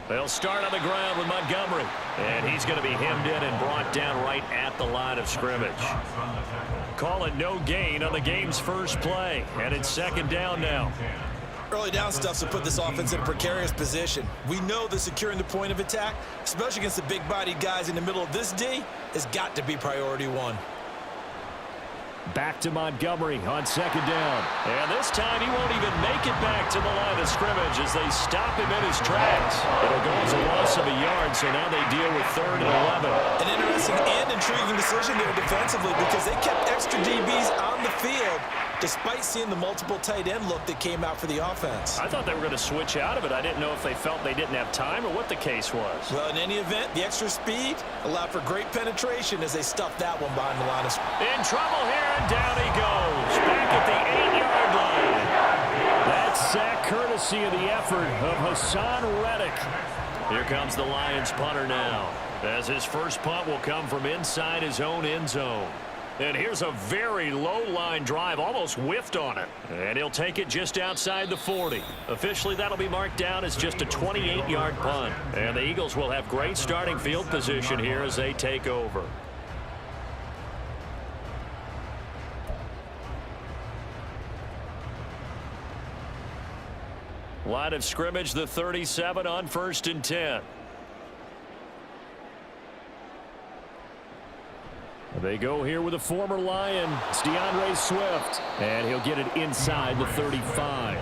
They'll start on the ground with Montgomery. And he's going to be hemmed in and brought down right at the line of scrimmage. Call it no gain on the game's first play. And it's second down now. Early down stuff to put this offense in a precarious position. We know that securing the point of attack, especially against the big-bodied guys in the middle of this D, has got to be priority one. Back to Montgomery on second down. And this time he won't even make it back to the line of scrimmage as they stop him in his tracks. It'll go as a loss of a yard, so now they deal with 3rd and 11. An interesting and intriguing decision there defensively because they kept extra DBs on the field despite seeing the multiple tight end look that came out for the offense. I thought they were going to switch out of it. I didn't know if they felt they didn't have time or what the case was. Well, in any event, the extra speed allowed for great penetration as they stuffed that one behind the line of scrimmage. In trouble here, and down he goes. Back at the 8-yard line. That's sack courtesy of the effort of Hassan Reddick. Here comes the Lions punter now, as his first punt will come from inside his own end zone. And here's a very low-line drive, almost whiffed on it. And he'll take it just outside the 40. Officially, that'll be marked down as just a 28-yard punt. And the Eagles will have great starting field position here as they take over. Line of scrimmage, the 37 on 1st and 10. They go here with a former Lion. It's DeAndre Swift. And he'll get it inside the 35.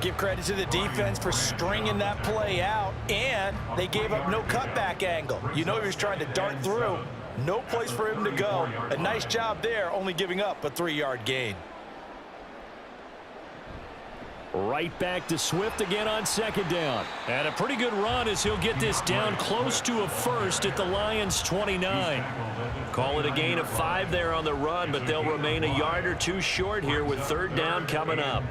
Give credit to the defense for stringing that play out, and they gave up no cutback angle. You know he was trying to dart through. No place for him to go. A nice job there, only giving up a 3-yard gain. Right back to Swift again on second down. And a pretty good run as he'll get this down close to a first at the Lions' 29. Call it a gain of 5 there on the run, but they'll remain a yard or 2 short here with 3rd down coming up.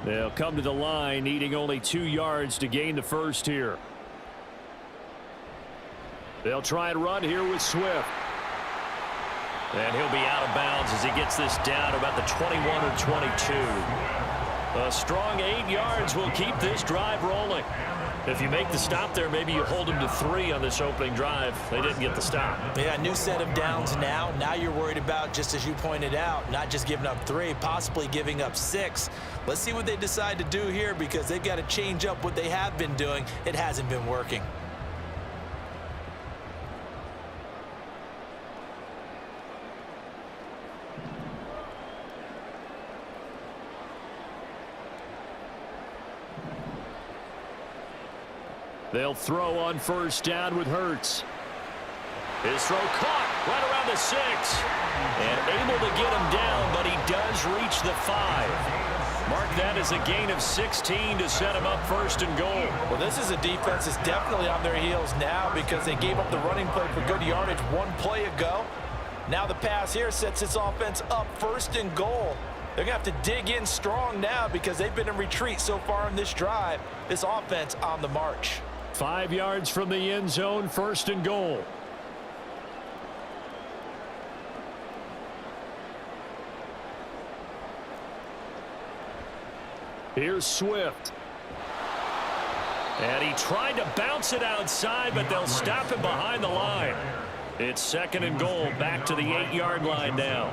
They'll come to the line needing only 2 yards to gain the first here. They'll try and run here with Swift. And he'll be out of bounds as he gets this down about the 21 or 22. A strong 8 yards will keep this drive rolling. If you make the stop there, maybe you hold them to 3 on this opening drive. They didn't get the stop. Yeah, new set of downs now. Now you're worried about, just as you pointed out, not just giving up 3, possibly giving up 6. Let's see what they decide to do here because they've got to change up what they have been doing. It hasn't been working. They'll throw on 1st down with Hurts. His throw caught right around the 6. And able to get him down, but he does reach the 5. Mark that as a gain of 16 to set him up 1st and goal. Well, this is a defense that's definitely on their heels now because they gave up the running play for good yardage 1 play ago. Now the pass here sets this offense up 1st and goal. They're going to have to dig in strong now because they've been in retreat so far in this drive. This offense on the march. 5 yards from the end zone, 1st and goal. Here's Swift. And he tried to bounce it outside, but they'll stop him behind the line. It's 2nd and goal, back to the 8-yard line now.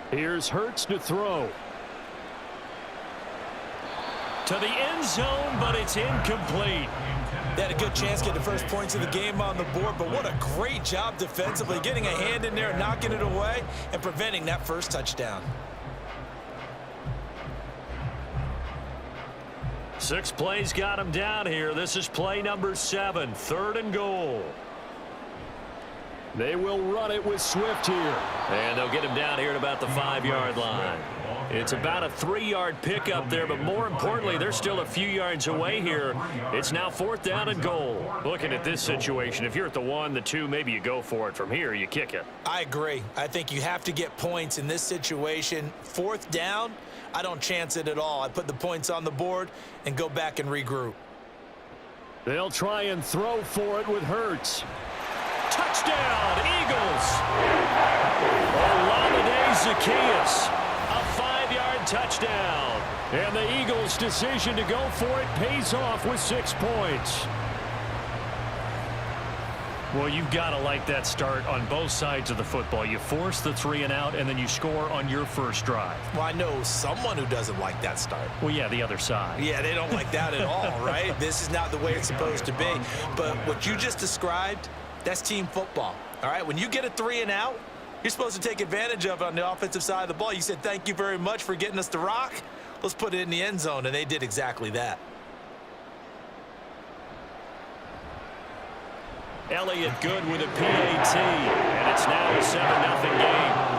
Here's Hurts to throw. To the end zone, but it's incomplete. They had a good chance to get the first points of the game on the board, but what a great job defensively, getting a hand in there, knocking it away, and preventing that first touchdown. 6 plays got him down here. This is play number 7, 3rd and goal. They will run it with Swift here. And they'll get him down here at about the 5-yard line. It's about a 3-yard pickup there, but more importantly, they're still a few yards away here. It's now 4th down and goal. Looking at this situation, if you're at the 1, the 2, maybe you go for it. From here, you kick it. I agree. I think you have to get points in this situation. 4th down, I don't chance it at all. I put the points on the board and go back and regroup. They'll try and throw for it with Hurts. Touchdown, Eagles! Olamide Zaccheaus, a 5-yard touchdown. And the Eagles' decision to go for it pays off with 6 points. Well, you've got to like that start on both sides of the football. You force the 3 and out, and then you score on your first drive. Well, I know someone who doesn't like that start. Well, yeah, the other side. Yeah, they don't like that at all, right? This is not the way it's supposed to be. But what you just described, that's team football, all right? When you get a 3 and out, you're supposed to take advantage of it on the offensive side of the ball. You said, thank you very much for getting us the rock. Let's put it in the end zone, and they did exactly that. Elliott good with a PAT, and it's now a 7-0 game.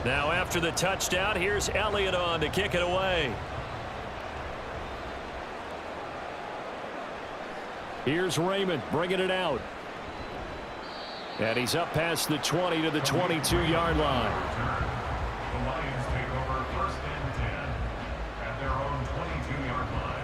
Now after the touchdown, here's Elliott on to kick it away. Here's Raymond bringing it out. And he's up past the 20 to the 22-yard line. The Lions take over 1st and 10 at their own 22-yard line.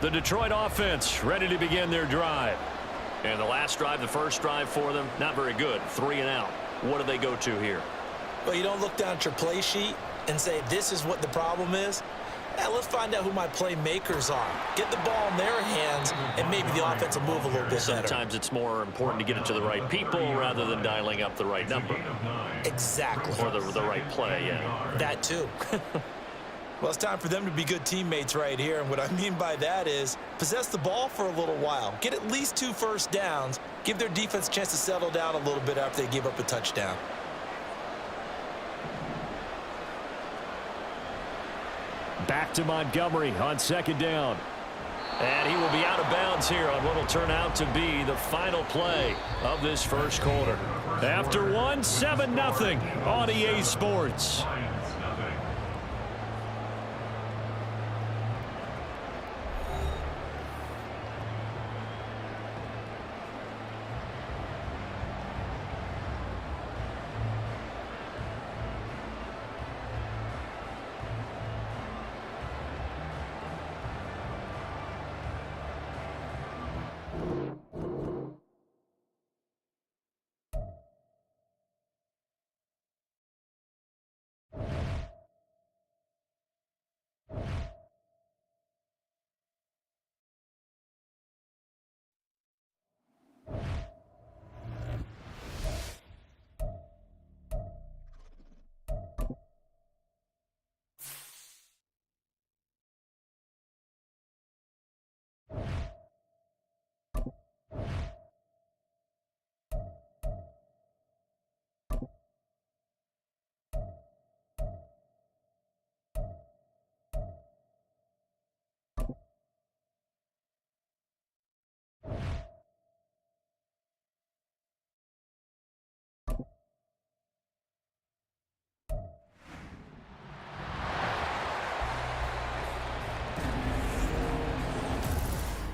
The Detroit offense ready to begin their drive. And the last drive, the first drive for them, not very good. 3 and out. What do they go to here? Well, you don't look down at your play sheet and say, this is what the problem is. Let's find out who my playmakers are. Get the ball in their hands, and maybe the offense will move a little bit better. Sometimes it's more important to get it to the right people rather than dialing up the right number. Exactly. Or the right play, yeah. That too. Well, it's time for them to be good teammates right here, and what I mean by that is possess the ball for a little while. Get at least 2 first downs. Give their defense a chance to settle down a little bit after they give up a touchdown. Back to Montgomery on 2nd down. And he will be out of bounds here on what will turn out to be the final play of this first quarter. After one, 7-0 on EA Sports.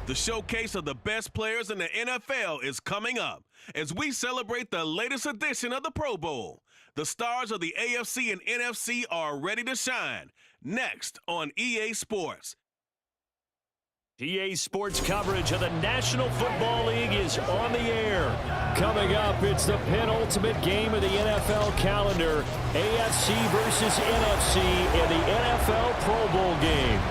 The showcase of the best players in the NFL is coming up as we celebrate the latest edition of the Pro Bowl. The stars of the AFC and NFC are ready to shine. Next on EA Sports. EA Sports coverage of the National Football League is on the air. Coming up, it's the penultimate game of the NFL calendar. AFC versus NFC in the NFL Pro Bowl game.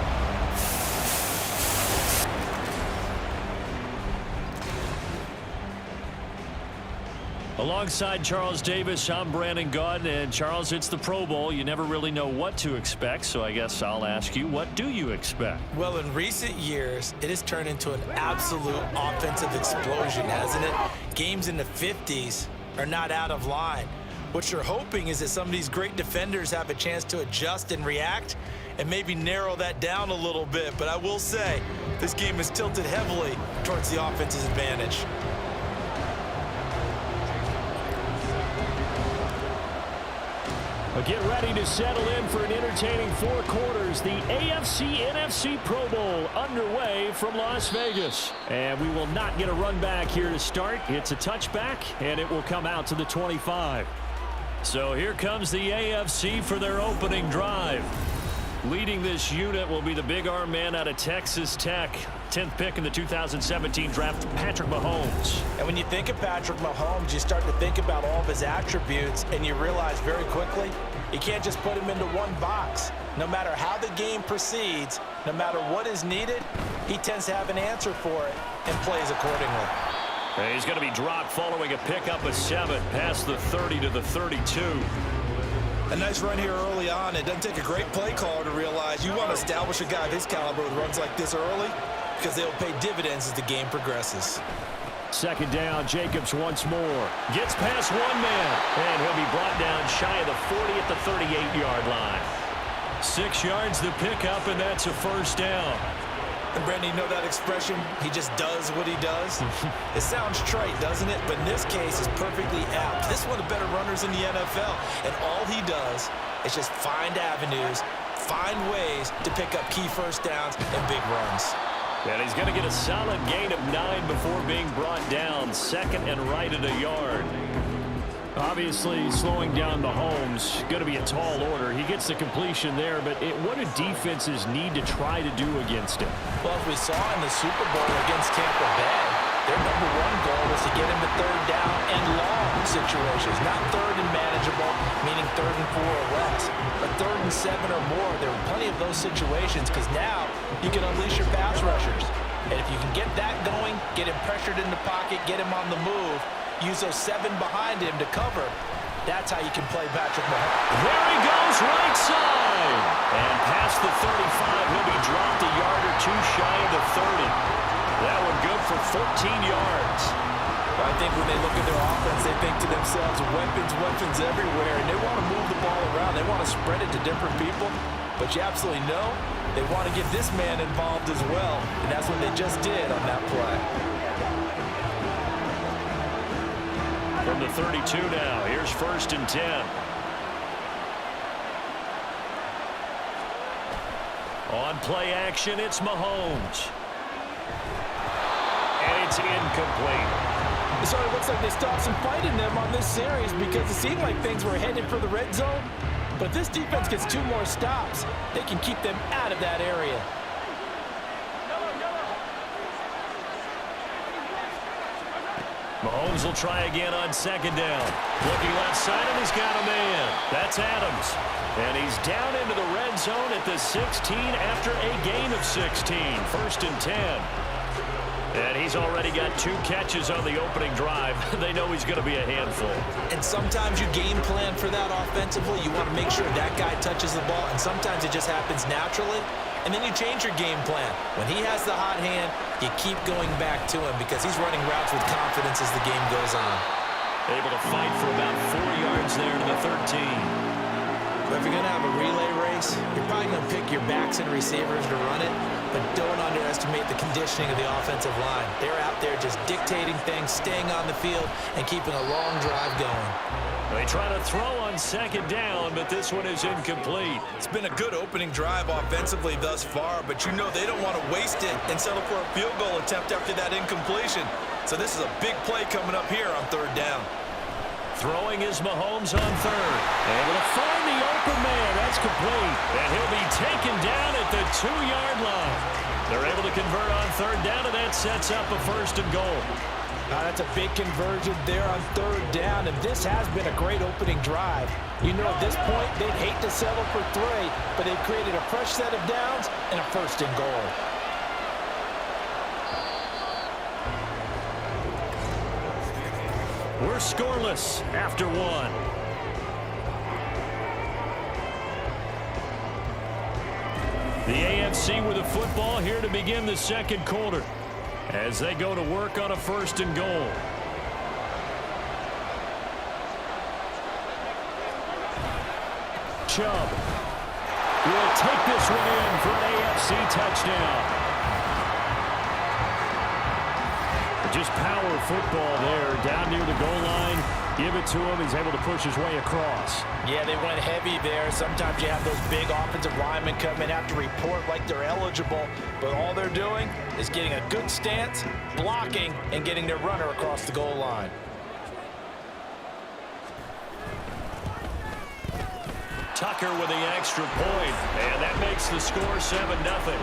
Alongside Charles Davis, I'm Brandon Gaudin, and Charles, it's the Pro Bowl. You never really know what to expect, so I guess I'll ask you, what do you expect? Well, in recent years, it has turned into an absolute offensive explosion, hasn't it? Games in the 50s are not out of line. What you're hoping is that some of these great defenders have a chance to adjust and react, and maybe narrow that down a little bit. But I will say, this game is tilted heavily towards the offense's advantage. But get ready to settle in for an entertaining 4 quarters. The AFC-NFC Pro Bowl underway from Las Vegas. And we will not get a run back here to start. It's a touchback, and it will come out to the 25. So here comes the AFC for their opening drive. Leading this unit will be the big arm man out of Texas Tech. 10th pick in the 2017 draft, Patrick Mahomes. And when you think of Patrick Mahomes, you start to think about all of his attributes, and you realize very quickly, you can't just put him into one box. No matter how the game proceeds, no matter what is needed, he tends to have an answer for it and plays accordingly. And he's going to be dropped following a pickup of 7 past the 30 to the 32. A nice run here early on. It doesn't take a great play caller to realize you want to establish a guy of his caliber with runs like this early, because they'll pay dividends as the game progresses. Second down, Jacobs once more. Gets past one man, and he'll be brought down shy of the 40 at the 38-yard line. 6 yards the pickup, and that's a first down. And Brandon, you know that expression, he just does what he does? It sounds trite, doesn't it? But in this case, it's perfectly apt. This is one of the better runners in the NFL, and all he does is just find avenues, find ways to pick up key first downs and big runs. And he's going to get a solid gain of 9 before being brought down. Second and right at a yard. Obviously, slowing down Mahomes, going to be a tall order. He gets the completion there, but what do defenses need to try to do against him? Well, as we saw in the Super Bowl against Tampa Bay, their number one goal was to get him to third down and long situations. Not third and manageable, meaning 3rd and 4 or less, but 3rd and 7 or more. There were plenty of those situations because now you can unleash your pass rushers. And if you can get that going, get him pressured in the pocket, get him on the move, use those 7 behind him to cover, that's how you can play Patrick Mahomes. There he goes, right side. And past the 35, he'll be dropped a yard or 2 shy of the 30. That one good for 14 yards. I think when they look at their offense, they think to themselves, weapons everywhere, and they want to move the ball around. They want to spread it to different people, but you absolutely know they want to get this man involved as well, and that's what they just did on that play. From the 32 now, here's 1st and 10. On play action, it's Mahomes. And it's incomplete. So it looks like they stopped some fight in them on this series because it seemed like things were headed for the red zone. But if this defense gets 2 more stops, they can keep them out of that area. Mahomes will try again on 2nd down. Looking left side, and he's got a man. That's Adams. And he's down into the red zone at the 16 after a gain of 16. 1st and 10. And he's already got 2 catches on the opening drive. They know he's going to be a handful. And sometimes you game plan for that offensively. You want to make sure that guy touches the ball, and sometimes it just happens naturally. And then you change your game plan. When he has the hot hand, you keep going back to him because he's running routes with confidence as the game goes on. Able to fight for about 4 yards there to the 13. But if you're going to have a relay race, you're probably going to pick your backs and receivers to run it, but don't underestimate the conditioning of the offensive line. They're out there just dictating things, staying on the field, and keeping a long drive going. They try to throw on 2nd down, but this one is incomplete. It's been a good opening drive offensively thus far, but you know they don't want to waste it and settle for a field goal attempt after that incompletion. So this is a big play coming up here on 3rd down. Throwing is Mahomes on 3rd. Able to find the open man. That's complete. And he'll be taken down at the 2-yard line. They're able to convert on 3rd down, and that sets up a 1st and goal. That's a big conversion there on 3rd down, and this has been a great opening drive. You know, at this point, they'd hate to settle for 3, but they've created a fresh set of downs and a 1st and goal. We're scoreless after 1. The AFC with a football here to begin the 2nd quarter as they go to work on a 1st and goal. Chubb. will take this one in for an AFC touchdown. Just power football there, down near the goal line. Give it to him. He's able to push his way across. Yeah, they went heavy there. Sometimes you have those big offensive linemen come in, have to report like they're eligible, but all they're doing is getting a good stance, blocking, and getting their runner across the goal line. Tucker with the extra point, and that makes the score 7-0.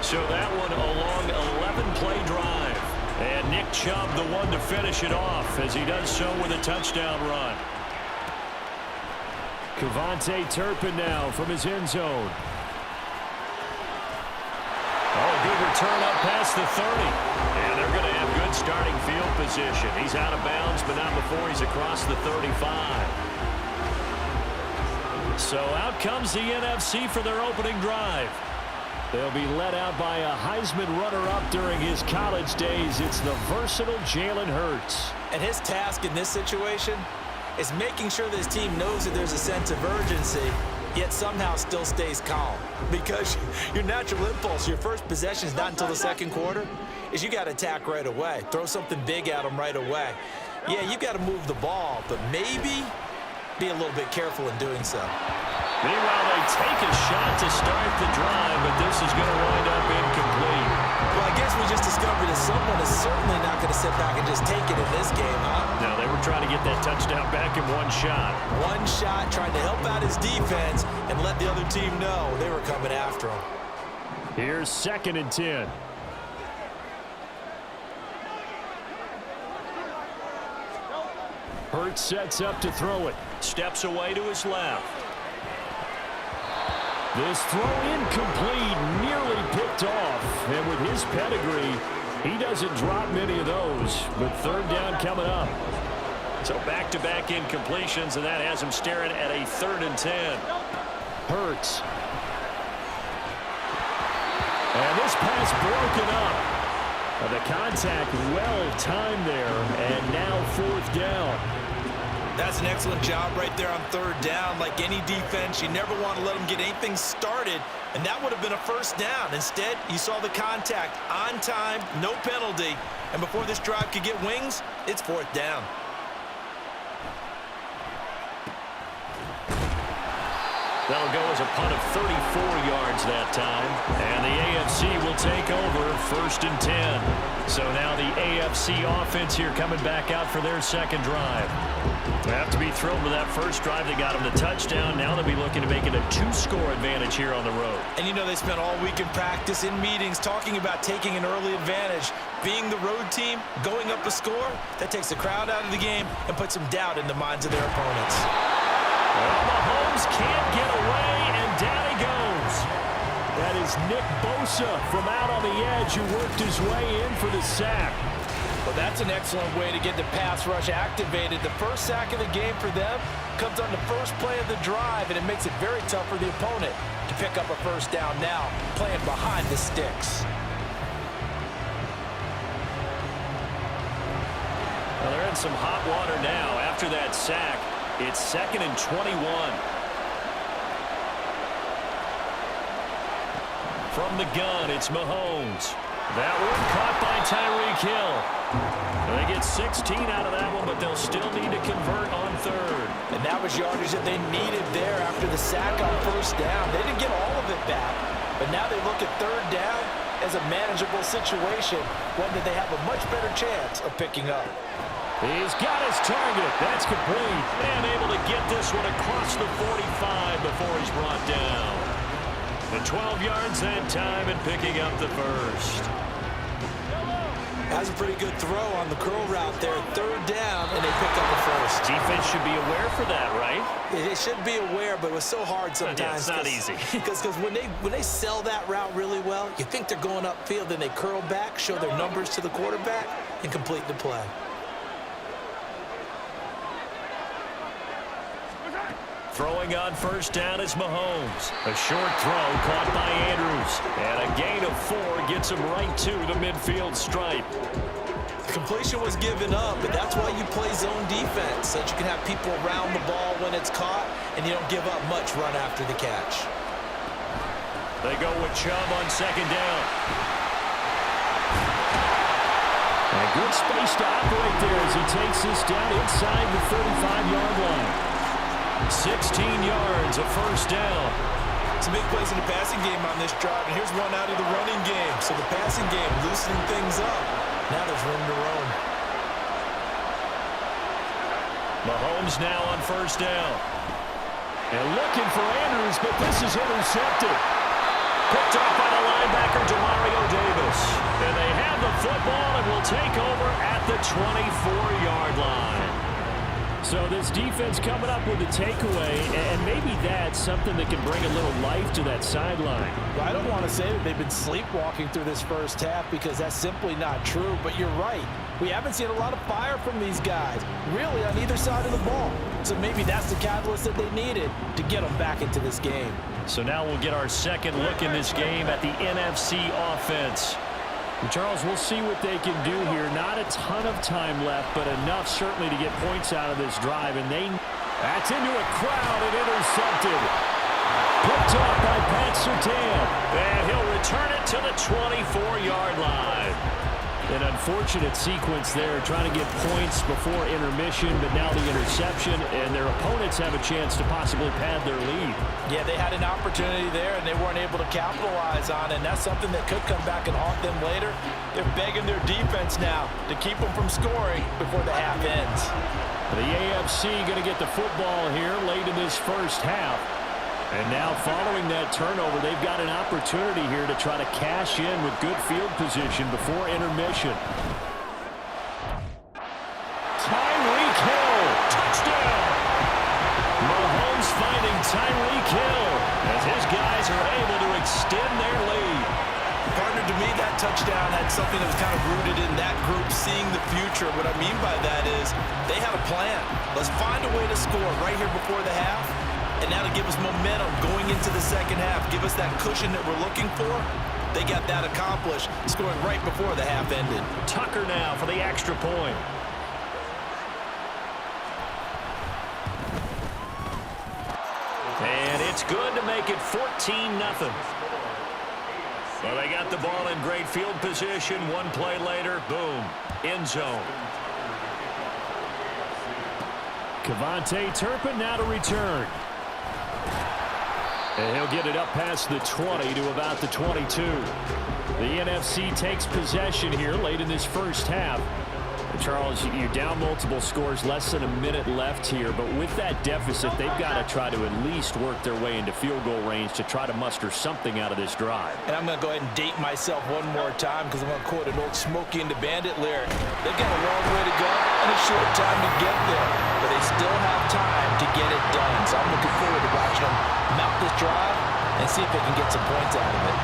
So that one a long 11-play drive. And Nick Chubb the one to finish it off as he does so with a touchdown run. Kevontae Turpin now from his end zone. Oh, good return up past the 30. And they're going to have good starting field position. He's out of bounds, but not before he's across the 35. So out comes the NFC for their opening drive. They'll be led out by a Heisman runner-up during his college days. It's the versatile Jalen Hurts. And his task in this situation is making sure that his team knows that there's a sense of urgency, yet somehow still stays calm. Because your natural impulse, your first possession is not until the second quarter, is you got to attack right away. Throw something big at them right away. Yeah, you got to move the ball, but maybe be a little bit careful in doing so. Meanwhile, they take a shot to start the drive, but this is going to wind up incomplete. Well, I guess we just discovered that someone is certainly not going to sit back and just take it in this game, huh? No, they were trying to get that touchdown back in one shot. One shot, trying to help out his defense and let the other team know they were coming after him. Here's 2nd and 10. Hurts sets up to throw it. Steps away to his left. This throw incomplete, nearly picked off. And with his pedigree, he doesn't drop many of those. But 3rd down coming up. So back-to-back incompletions, and that has him staring at a 3rd and 10. Hurts. And this pass broken up. The contact well-timed there, and now 4th down. That's an excellent job right there on 3rd down. Like any defense, you never want to let them get anything started, and that would have been a 1st down. Instead, you saw the contact on time, no penalty, and before this drive could get wings, it's 4th down. That'll go as a punt of 34 yards that time. And the AFC will take over 1st and 10. So now the AFC offense here coming back out for their 2nd drive. They have to be thrilled with that 1st drive. They got them the touchdown. Now they'll be looking to make it a 2-score advantage here on the road. And you know they spent all week in practice, in meetings, talking about taking an early advantage. Being the road team, going up a score, that takes the crowd out of the game and puts some doubt in the minds of their opponents. Well, Mahomes can't get away, and down he goes. That is Nick Bosa from out on the edge who worked his way in for the sack. Well, that's an excellent way to get the pass rush activated. The first sack of the game for them comes on the first play of the drive, and it makes it very tough for the opponent to pick up a 1st down now, playing behind the sticks. Well, they're in some hot water now after that sack. It's 2nd and 21. From the gun, it's Mahomes. That one caught by Tyreek Hill. They get 16 out of that one, but they'll still need to convert on 3rd. And that was yardage that they needed there after the sack on 1st down. They didn't get all of it back, but now they look at 3rd down as a manageable situation, one that they have a much better chance of picking up. He's got his target. That's complete. And able to get this one across the 45 before he's brought down. The 12 yards that time and picking up the 1st. That's a pretty good throw on the curl route there. 3rd down, and they pick up the 1st. Defense should be aware for that, right? They should be aware, but it was so hard sometimes. Yeah, it's not easy. Because when they sell that route really well, you think they're going upfield, then they curl back, show their numbers to the quarterback, and complete the play. Throwing on 1st down is Mahomes. A short throw caught by Andrews. And a gain of 4 gets him right to the midfield stripe. The completion was given up, but that's why you play zone defense, so that you can have people around the ball when it's caught, and you don't give up much run after the catch. They go with Chubb on second down. And good space to operate there as he takes this down inside the 35-yard line. 16 yards, a first down. Some big plays in the passing game on this drive, and here's one out of the running game. So the passing game loosening things up. Now there's room to roam. Mahomes now on first down. And looking for Andrews, but this is intercepted. Picked up by the linebacker, Demario Davis. And they have the football and will take over at the 24-yard line. So this defense coming up with a takeaway, and maybe that's something that can bring a little life to that sideline. Well, I don't want to say that they've been sleepwalking through this first half because that's simply not true, but you're right. We haven't seen a lot of fire from these guys, really, on either side of the ball. So maybe that's the catalyst that they needed to get them back into this game. So now we'll get our second look in this game at the NFC offense. Charles, we'll see what they can do here. Not a ton of time left, but enough certainly to get points out of this drive. And that's into a crowd and intercepted. Picked up by Pat Surtain. And he'll return it to the 24-yard line. An unfortunate sequence there, trying to get points before intermission, but now the interception, and their opponents have a chance to possibly pad their lead. Yeah, they had an opportunity there, and they weren't able to capitalize on it, and that's something that could come back and haunt them later. They're begging their defense now to keep them from scoring before the half ends. The AFC going to get the football here late in this first half. And now following that turnover, they've got an opportunity here to try to cash in with good field position before intermission. Tyreek Hill, touchdown! Mahomes finding Tyreek Hill as his guys are able to extend their lead. Partner, to me, that touchdown had something that was kind of rooted in that group seeing the future. What I mean by that is they had a plan. Let's find a way to score right here before the half. And now to give us momentum going into the second half, give us that cushion that we're looking for, they got that accomplished, scoring right before the half ended. Tucker now for the extra point. And it's good to make it 14-0. Well, they got the ball in great field position. One play later, boom, end zone. Kevontae Turpin now to return. And he'll get it up past the 20 to about the 22. The NFC takes possession here late in this first half. Charles, you're down multiple scores, less than a minute left here, but with that deficit, they've got to try to at least work their way into field goal range to try to muster something out of this drive. And I'm going to go ahead and date myself one more time because I'm going to quote an old Smokey and the Bandit lyric. They've got a long way to go and a short time to get there, but they still have time to get it done. So I'm looking forward to watching them mount this drive and see if they can get some points out of it.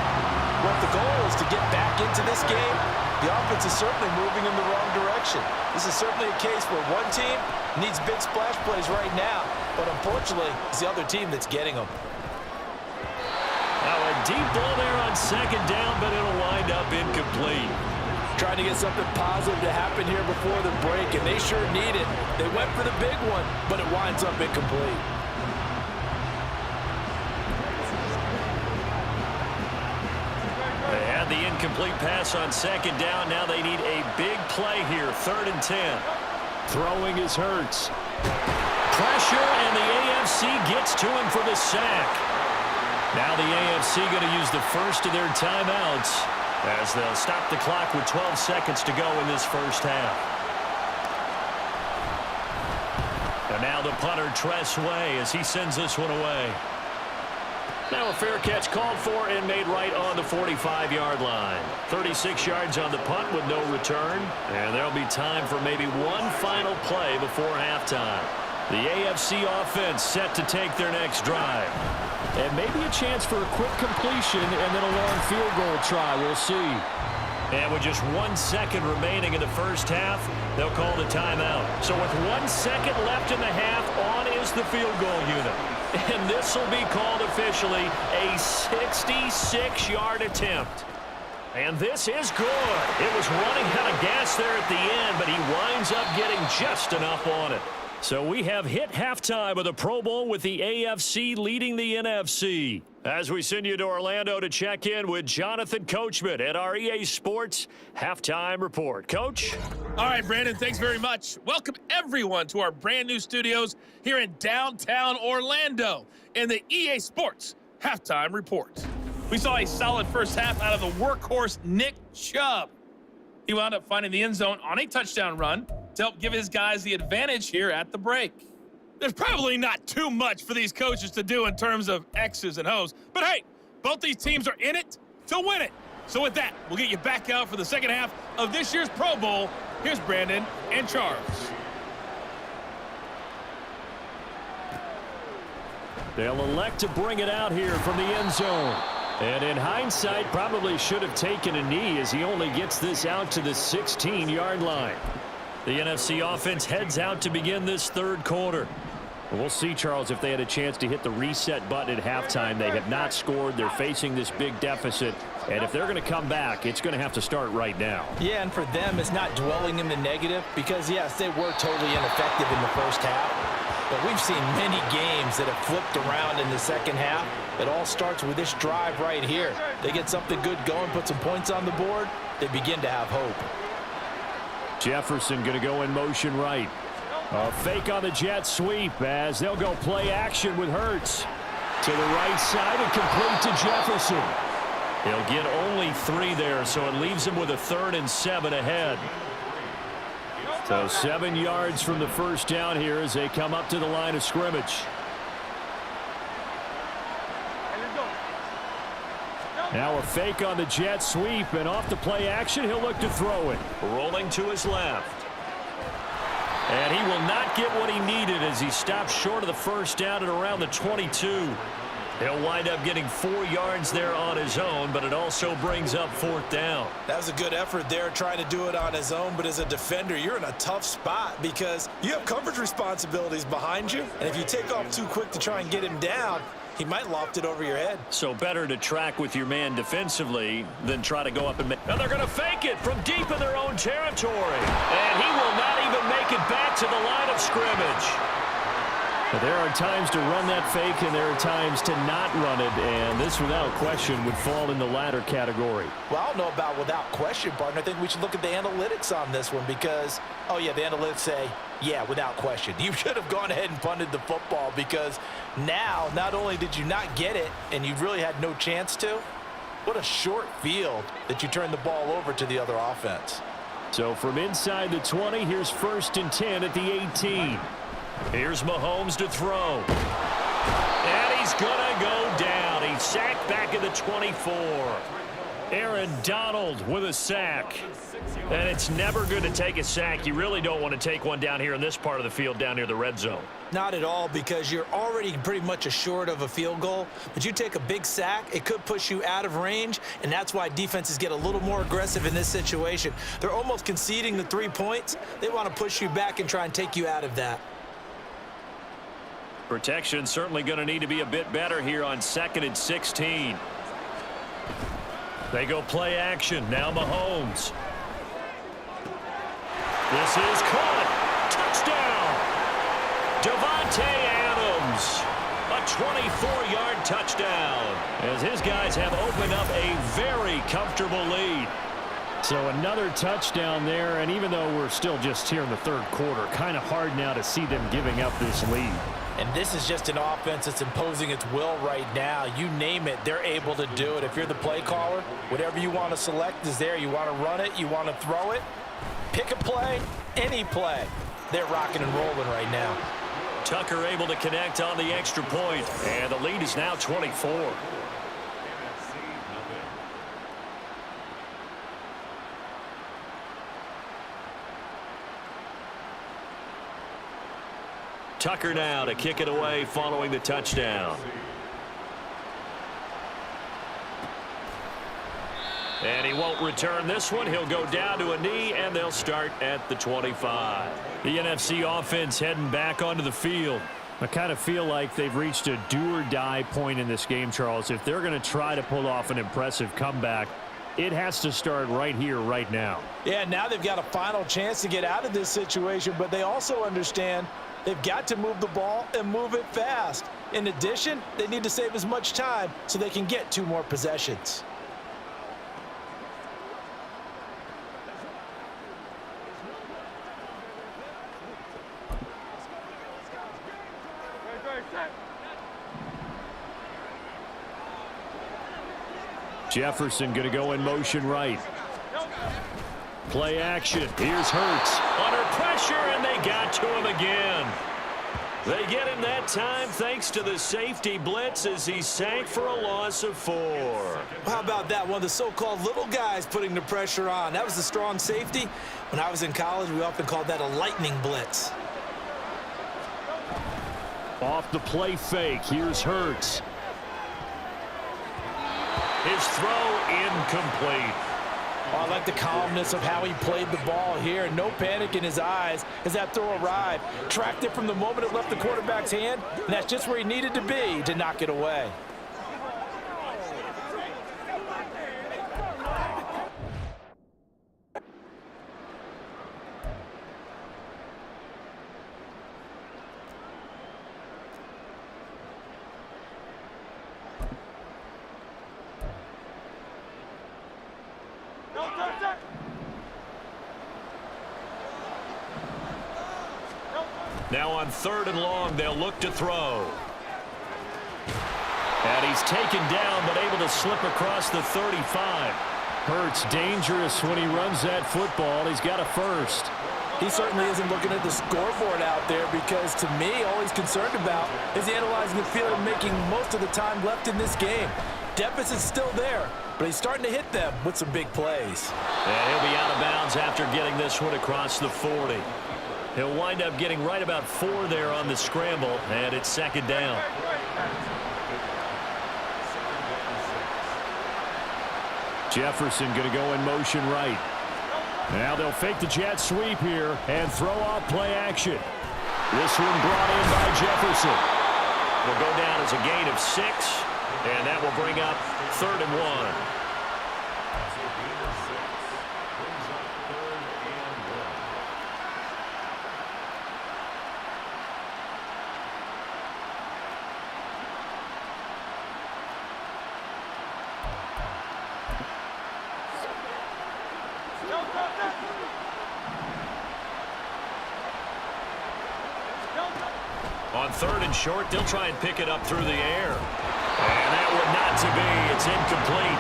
Well, if the goal is to get back into this game, the offense is certainly moving in the wrong direction. This is certainly a case where one team needs big splash plays right now, but unfortunately, it's the other team that's getting them. Now a deep ball there on second down, but it'll wind up incomplete. Trying to get something positive to happen here before the break, and they sure need it. They went for the big one, but it winds up incomplete. They had the incomplete pass on second down. Now they need a big play here, 3rd and 10. Throwing is Hurts. Pressure, and the AFC gets to him for the sack. Now the AFC going to use the first of their timeouts as they'll stop the clock with 12 seconds to go in this first half. And now the punter, Tress Way, as he sends this one away. Now a fair catch called for and made right on the 45-yard line. 36 yards on the punt with no return. And there'll be time for maybe one final play before halftime. The AFC offense set to take their next drive. And maybe a chance for a quick completion and then a long field goal try. We'll see. And with just 1 second remaining in the first half, they'll call the timeout. So with 1 second left in the half, on is the field goal unit. And this will be called officially a 66-yard attempt. And this is good. It was running out of gas there at the end, but he winds up getting just enough on it. So we have hit halftime of the Pro Bowl with the AFC leading the NFC. As we send you to Orlando to check in with Jonathan Coachman at our EA Sports Halftime Report. Coach? All right, Brandon, thanks very much. Welcome, everyone, to our brand new studios here in downtown Orlando in the EA Sports Halftime Report. We saw a solid first half out of the workhorse Nick Chubb. He wound up finding the end zone on a touchdown run to help give his guys the advantage here at the break. There's probably not too much for these coaches to do in terms of X's and O's, but hey, both these teams are in it to win it. So with that, we'll get you back out for the second half of this year's Pro Bowl. Here's Brandon and Charles. They'll elect to bring it out here from the end zone. And in hindsight, probably should have taken a knee as he only gets this out to the 16-yard line. The NFC offense heads out to begin this third quarter. We'll see, Charles, if they had a chance to hit the reset button at halftime. They have not scored. They're facing this big deficit. And if they're going to come back, it's going to have to start right now. Yeah, and for them, it's not dwelling in the negative because, yes, they were totally ineffective in the first half. But we've seen many games that have flipped around in the second half. It all starts with this drive right here. They get something good going, put some points on the board, they begin to have hope. Jefferson going to go in motion right. A fake on the jet sweep as they'll go play action with Hurts. To the right side and complete to Jefferson. He'll get only 3 there, so it leaves him with a 3rd and 7 ahead. So 7 yards from the first down here as they come up to the line of scrimmage. Now a fake on the jet sweep, and off the play action, he'll look to throw it. Rolling to his left. And he will not get what he needed as he stops short of the first down at around the 22. He'll wind up getting 4 yards there on his own, but it also brings up 4th down. That was a good effort there trying to do it on his own, but as a defender, you're in a tough spot because you have coverage responsibilities behind you, and if you take off too quick to try and get him down, he might loft it over your head. So better to track with your man defensively than try to go up and make. Now they're going to fake it from deep in their own territory. And he will not even make it back to the line of scrimmage. But there are times to run that fake, and there are times to not run it, and this, without question, would fall in the latter category. Well, I don't know about without question, partner. I think we should look at the analytics on this one because, oh, yeah, the analytics say, yeah, without question. You should have gone ahead and punted the football because now, not only did you not get it, and you really had no chance to, what a short field that you turned the ball over to the other offense. So from inside the 20, here's 1st and 10 at the 18. Here's Mahomes to throw. And he's going to go down. He's sacked back at the 24. Aaron Donald with a sack. And it's never good to take a sack. You really don't want to take one down here in this part of the field down near the red zone. Not at all, because you're already pretty much assured of a field goal. But you take a big sack, it could push you out of range, and that's why defenses get a little more aggressive in this situation. They're almost conceding the 3 points. They want to push you back and try and take you out of that. Protection certainly going to need to be a bit better here on 2nd and 16. They go play action. Now Mahomes. This is caught. Touchdown. Devontae Adams. A 24-yard touchdown as his guys have opened up a very comfortable lead. So another touchdown there, and even though we're still just here in the third quarter, kind of hard now to see them giving up this lead. And this is just an offense that's imposing its will right now. You name it, they're able to do it. If you're the play caller, whatever you want to select is there. You want to run it, you want to throw it, pick a play, any play. They're rocking and rolling right now. Tucker able to connect on the extra point, and the lead is now 24. Tucker now to kick it away following the touchdown. And he won't return this one. He'll go down to a knee, and they'll start at the 25. The NFC offense heading back onto the field. I kind of feel like they've reached a do-or-die point in this game, Charles. If they're going to try to pull off an impressive comeback, It has to start right here, right now. Yeah, now they've got a final chance to get out of this situation, but they also understand they've got to move the ball and move it fast. In addition, they need to save as much time so they can get 2 more possessions. Jefferson going to go in motion right. Play action. Here's Hurts. Under pressure, and they got to him again. They get him that time thanks to the safety blitz as he sank for a loss of 4. How about that? One of the so-called little guys putting the pressure on. That was the strong safety. When I was in college, we often called that a lightning blitz. Off the play fake. Here's Hurts. His throw incomplete. Oh, I like the calmness of how he played the ball here. No panic in his eyes as that throw arrived. Tracked it from the moment it left the quarterback's hand, and that's just where he needed to be to knock it away. Now on 3rd and long, they'll look to throw. And he's taken down, but able to slip across the 35. Hurts dangerous when he runs that football. He's got a first. He certainly isn't looking at the scoreboard out there because, to me, all he's concerned about is analyzing the field and making most of the time left in this game. Deficit's still there, but he's starting to hit them with some big plays. And he'll be out of bounds after getting this one across the 40. He'll wind up getting right about 4 there on the scramble, and it's 2nd down. Jefferson going to go in motion right. Now they'll fake the jet sweep here and throw off play action. This one brought in by Jefferson. Will go down as a gain of 6, and that will bring up 3rd and 1. On 3rd and short, they'll try and pick it up through the air. And that would not to be. It's incomplete.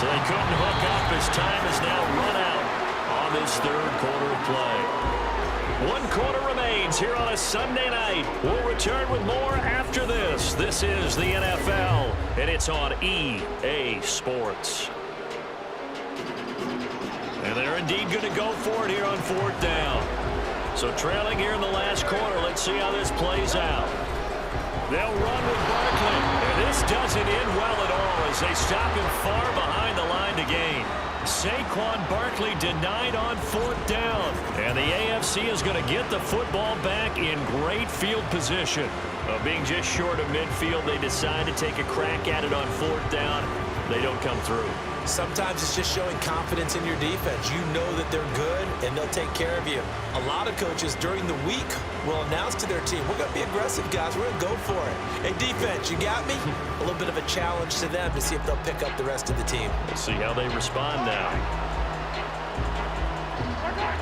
So they couldn't hook up as time is now run out on this 3rd quarter of play. 1 quarter remains here on a Sunday night. We'll return with more after this. This is the NFL, and it's on EA Sports. And they're indeed going to go for it here on 4th down. So trailing here in the last quarter, let's see how this plays out. They'll run with Barkley, and this doesn't end well at all as they stop him far behind the line to gain. Saquon Barkley denied on 4th down, and the AFC is going to get the football back in great field position. Being just short of midfield, they decide to take a crack at it on 4th down. They don't come through. Sometimes it's just showing confidence in your defense. You know that they're good, and they'll take care of you. A lot of coaches during the week will announce to their team, we're going to be aggressive, guys. We're going to go for it. Hey, defense, you got me? A little bit of a challenge to them to see if they'll pick up the rest of the team. We'll see how they respond now.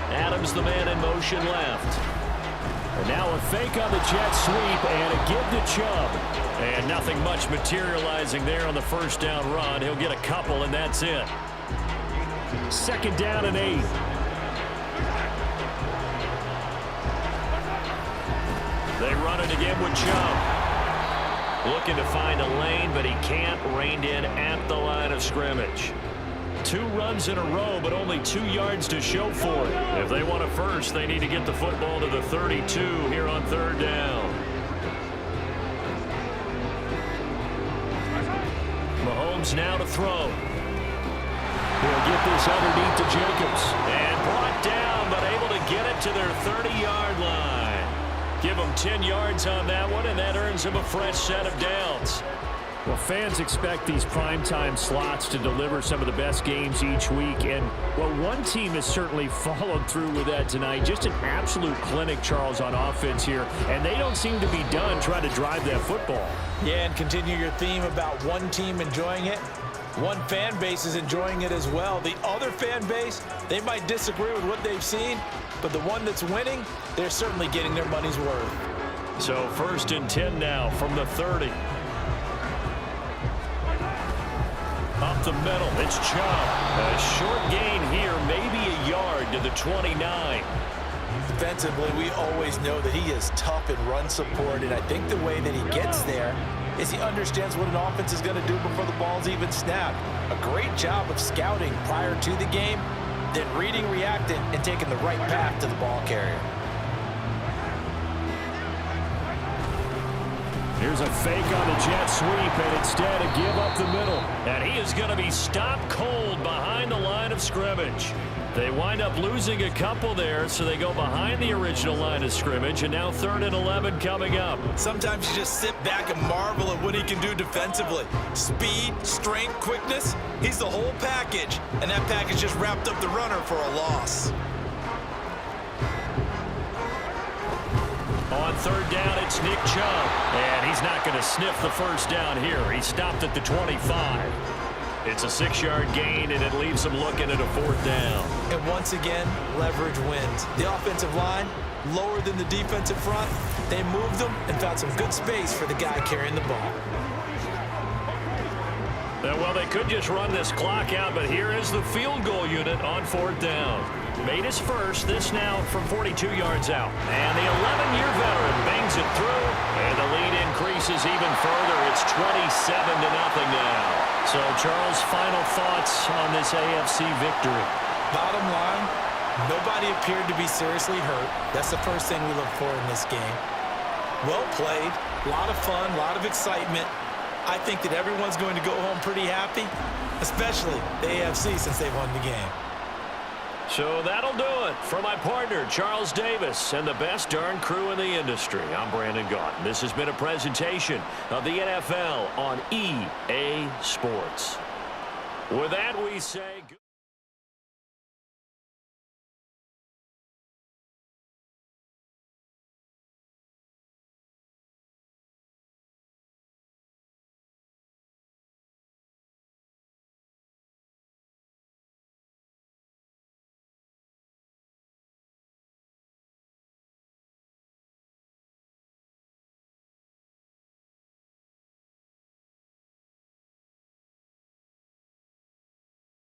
Adams, the man in motion left. And now a fake on the jet sweep and a give to Chubb. And nothing much materializing there on the 1st down run. He'll get a couple, and that's it. 2nd down and 8. They run it again with Chubb. Looking to find a lane, but he can't. Reined in at the line of scrimmage. 2 runs in a row, but only 2 yards to show for it. If they want a first, they need to get the football to the 32 here on 3rd down. Mahomes now to throw. He'll get this underneath to Jacobs. And brought down, but able to get it to their 30-yard line. Give them 10 yards on that one, and that earns them a fresh set of downs. Well, fans expect these primetime slots to deliver some of the best games each week. And, well, one team has certainly followed through with that tonight. Just an absolute clinic, Charles, on offense here. And they don't seem to be done trying to drive that football. Yeah, and continue your theme about one team enjoying it. One fan base is enjoying it as well. The other fan base, they might disagree with what they've seen, but the one that's winning, they're certainly getting their money's worth. So 1st and 10 now from the 30. Up the middle, it's Chubb. A short gain here, maybe a yard to the 29. Defensively, we always know that he is tough in run support, and I think the way that he gets there is he understands what an offense is going to do before the ball's even snapped. A great job of scouting prior to the game, then reading, reacting, and taking the right path to the ball carrier. Here's a fake on the jet sweep, and instead a give up the middle. And he is going to be stopped cold behind the line of scrimmage. They wind up losing a couple there, so they go behind the original line of scrimmage, and now 3rd and 11 coming up. Sometimes you just sit back and marvel at what he can do defensively. Speed, strength, quickness, he's the whole package, and that package just wrapped up the runner for a loss. On 3rd down, it's Nick Chubb, and he's not going to sniff the first down here. He stopped at the 25. It's a 6-yard gain, and it leaves him looking at a 4th down. And once again, leverage wins. The offensive line, lower than the defensive front. They moved them and found some good space for the guy carrying the ball. Well, they could just run this clock out, but here is the field goal unit on 4th down. Made his first, this now from 42 yards out. And the 11-year veteran bangs it through, and the lead increases even further. It's 27-0 now. So, Charles, final thoughts on this AFC victory? Bottom line, nobody appeared to be seriously hurt. That's the first thing we look for in this game. Well played, a lot of fun, a lot of excitement. I think that everyone's going to go home pretty happy, especially the AFC since they won the game. So that'll do it. For my partner, Charles Davis, and the best darn crew in the industry, I'm Brandon Gaudin. This has been a presentation of the NFL on EA Sports. With that, we say...